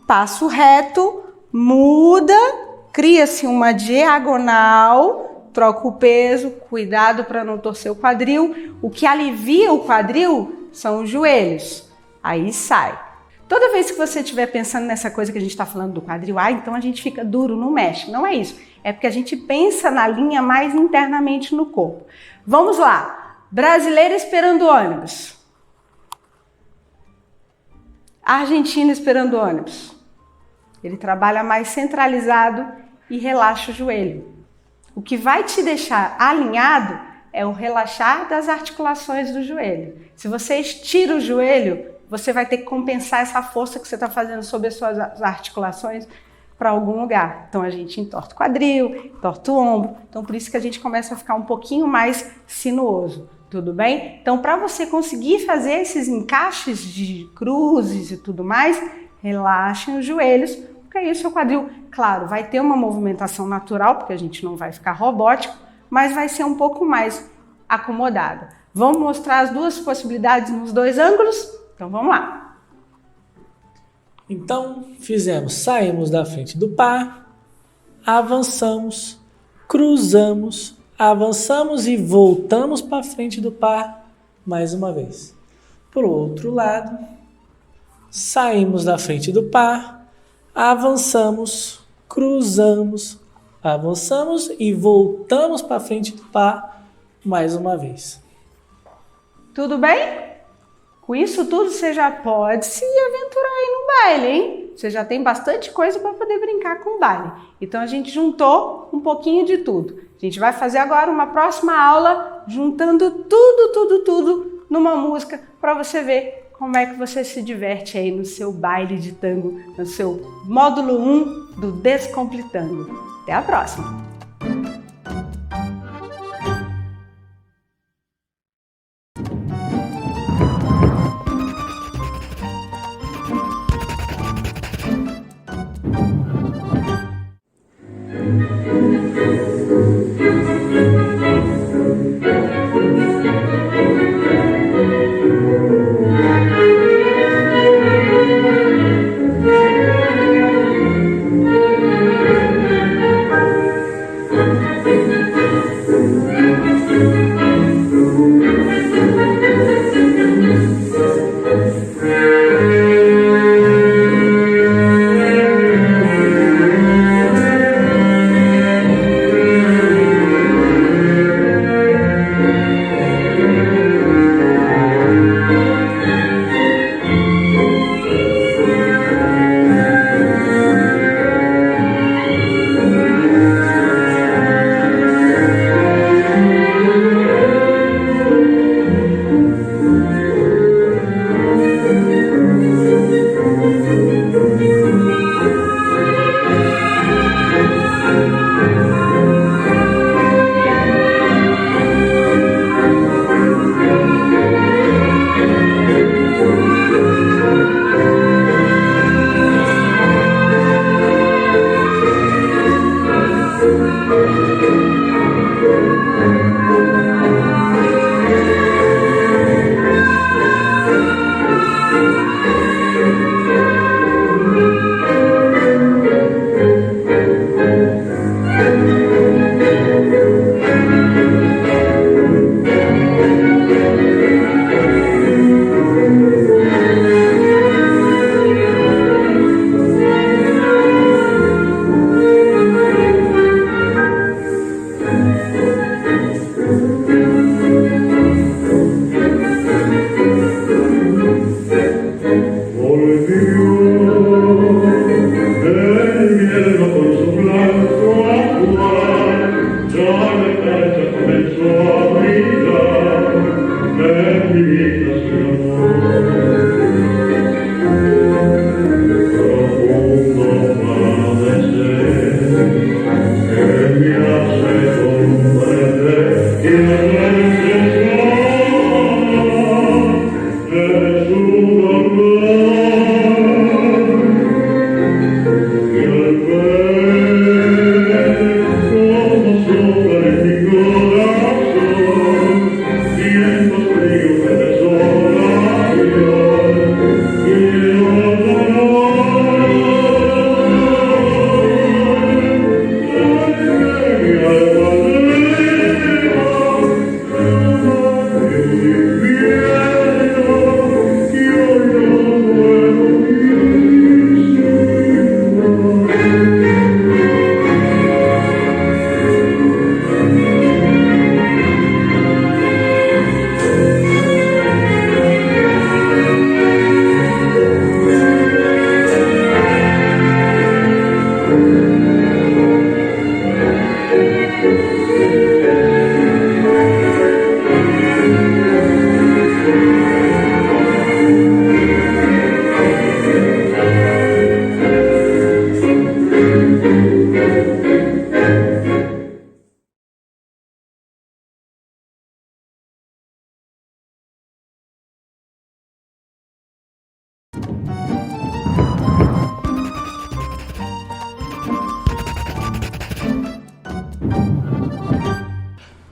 passo reto, muda, cria-se uma diagonal, troca o peso, cuidado para não torcer o quadril. O que alivia o quadril são os joelhos. Aí sai. Toda vez que você estiver pensando nessa coisa que a gente está falando do quadril, então a gente fica duro, não mexe. Não é isso. É porque a gente pensa na linha mais internamente no corpo. Vamos lá. Brasileiro esperando ônibus. Argentino esperando ônibus. Ele trabalha mais centralizado e relaxa o joelho. O que vai te deixar alinhado é o relaxar das articulações do joelho. Se você estira o joelho, você vai ter que compensar essa força que você está fazendo sobre as suas articulações para algum lugar. Então a gente entorta o quadril, entorta o ombro. Então por isso que a gente começa a ficar um pouquinho mais sinuoso. Tudo bem? Então para você conseguir fazer esses encaixes de cruzes e tudo mais, relaxem os joelhos, porque aí o seu quadril, claro, vai ter uma movimentação natural, porque a gente não vai ficar robótico, mas vai ser um pouco mais acomodado. Vamos mostrar as duas possibilidades nos dois ângulos? Então vamos lá. Então saímos da frente do par, avançamos, cruzamos, avançamos e voltamos para frente do par mais uma vez. Para o outro lado, saímos da frente do par, avançamos, cruzamos, avançamos e voltamos para frente do par mais uma vez. Tudo bem? Com isso tudo, você já pode se aventurar aí no baile, hein? Você já tem bastante coisa para poder brincar com o baile. Então, a gente juntou um pouquinho de tudo. A gente vai fazer agora uma próxima aula juntando tudo numa música para você ver como é que você se diverte aí no seu baile de tango, no seu módulo 1 do Descomplicando. Até a próxima!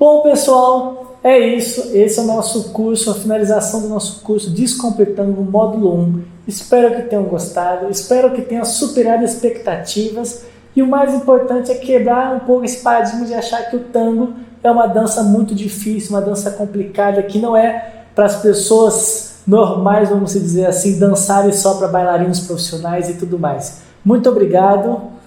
Bom, pessoal, é isso. Esse é o nosso curso, a finalização do nosso curso Descompletando o Módulo 1. Espero que tenham gostado, espero que tenham superado expectativas e o mais importante é quebrar um pouco esse paradigma de achar que o tango é uma dança muito difícil, uma dança complicada, que não é para as pessoas normais, vamos dizer assim, dançarem só para bailarinos profissionais e tudo mais. Muito obrigado.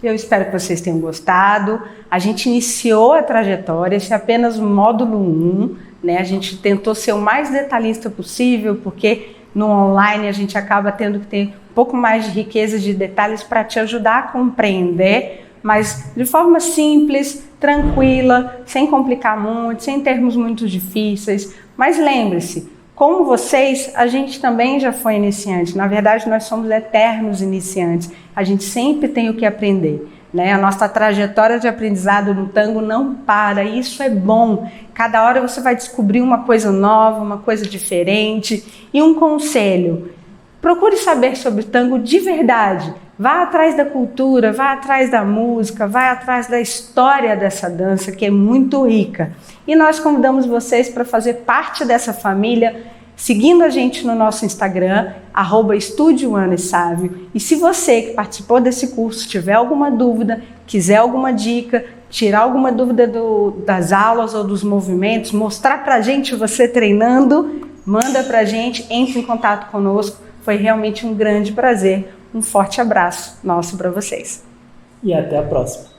Eu espero que vocês tenham gostado. A gente iniciou a trajetória, esse é apenas o módulo 1, né? A gente tentou ser o mais detalhista possível, porque no online a gente acaba tendo que ter um pouco mais de riqueza de detalhes para te ajudar a compreender, mas de forma simples, tranquila, sem complicar muito, sem termos muito difíceis. Mas lembre-se, como vocês, a gente também já foi iniciante. Na verdade, nós somos eternos iniciantes. A gente sempre tem o que aprender, né? A nossa trajetória de aprendizado no tango não para. Isso é bom. Cada hora você vai descobrir uma coisa nova, uma coisa diferente. E um conselho: procure saber sobre tango de verdade. Vá atrás da cultura, vá atrás da música, vá atrás da história dessa dança, que é muito rica. E nós convidamos vocês para fazer parte dessa família, seguindo a gente no nosso Instagram, @estudioanesávio. E se você que participou desse curso tiver alguma dúvida, quiser alguma dica, tirar alguma dúvida das aulas ou dos movimentos, mostrar pra gente você treinando, manda pra gente, entre em contato conosco. Foi realmente um grande prazer. Um forte abraço nosso para vocês. E até a próxima.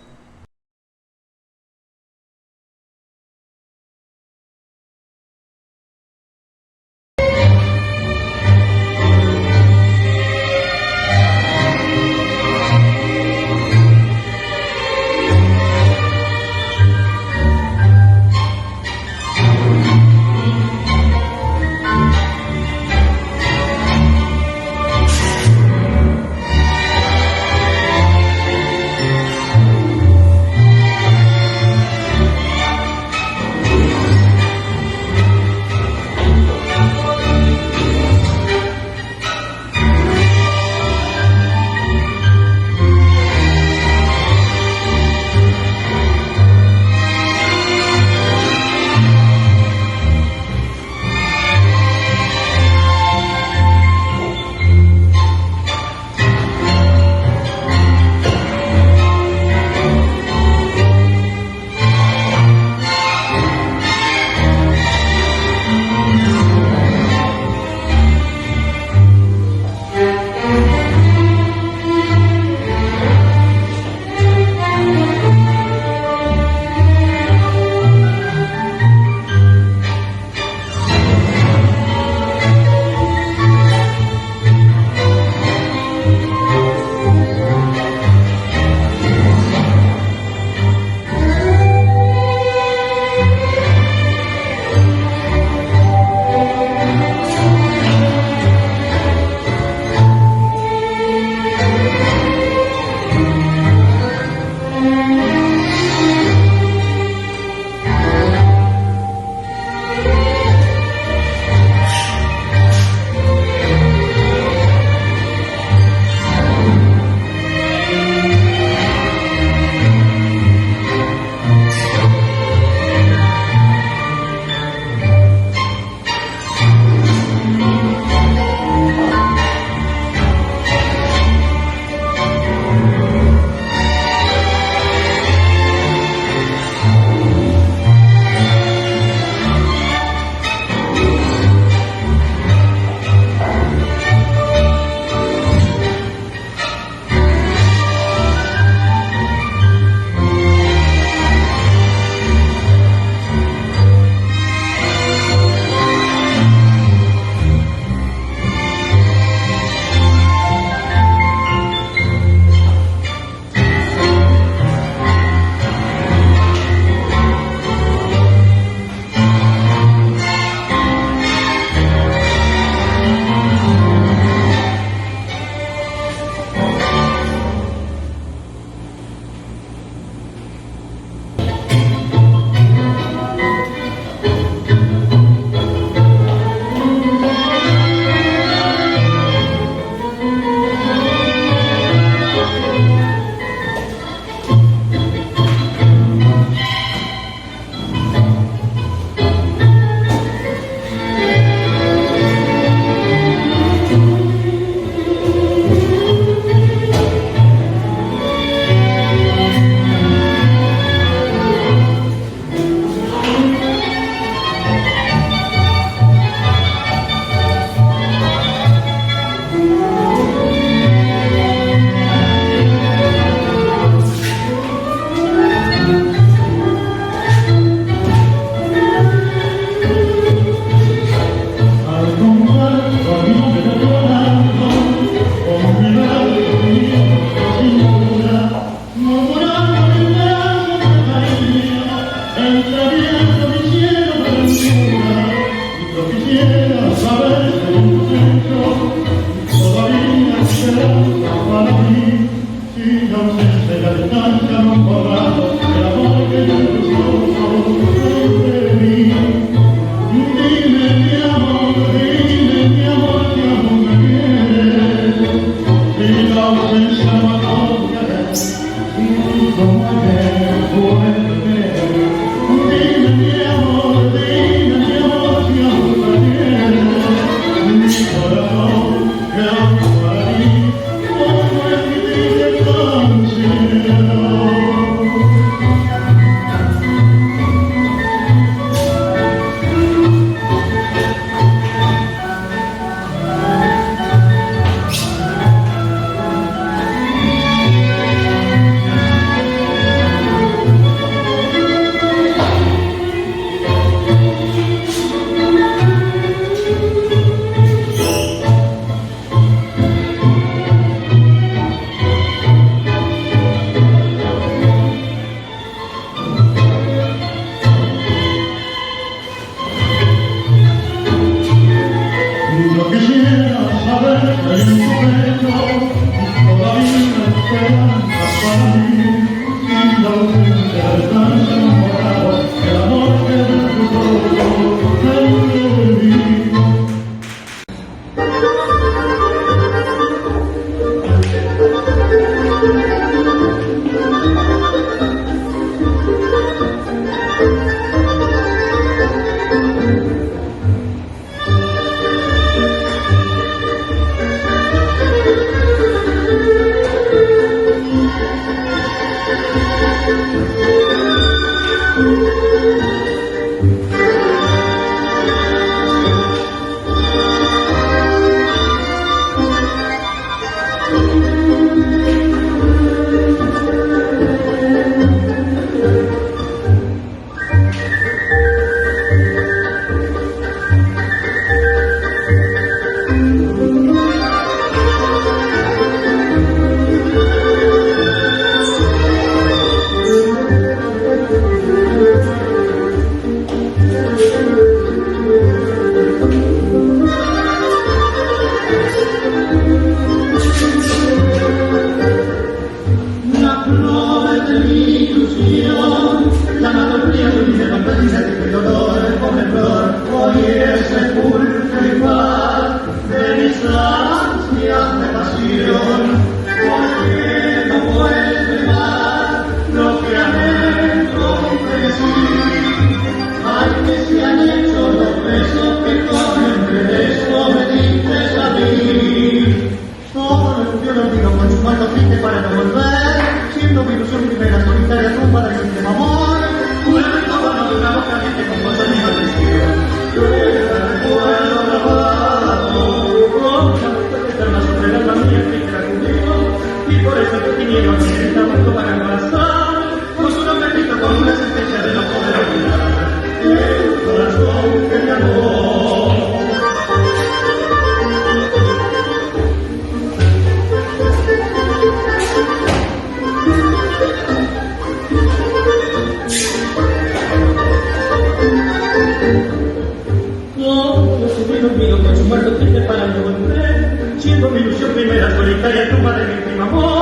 Siendo mi ilusión primera, solitaria tumba de mi último amor.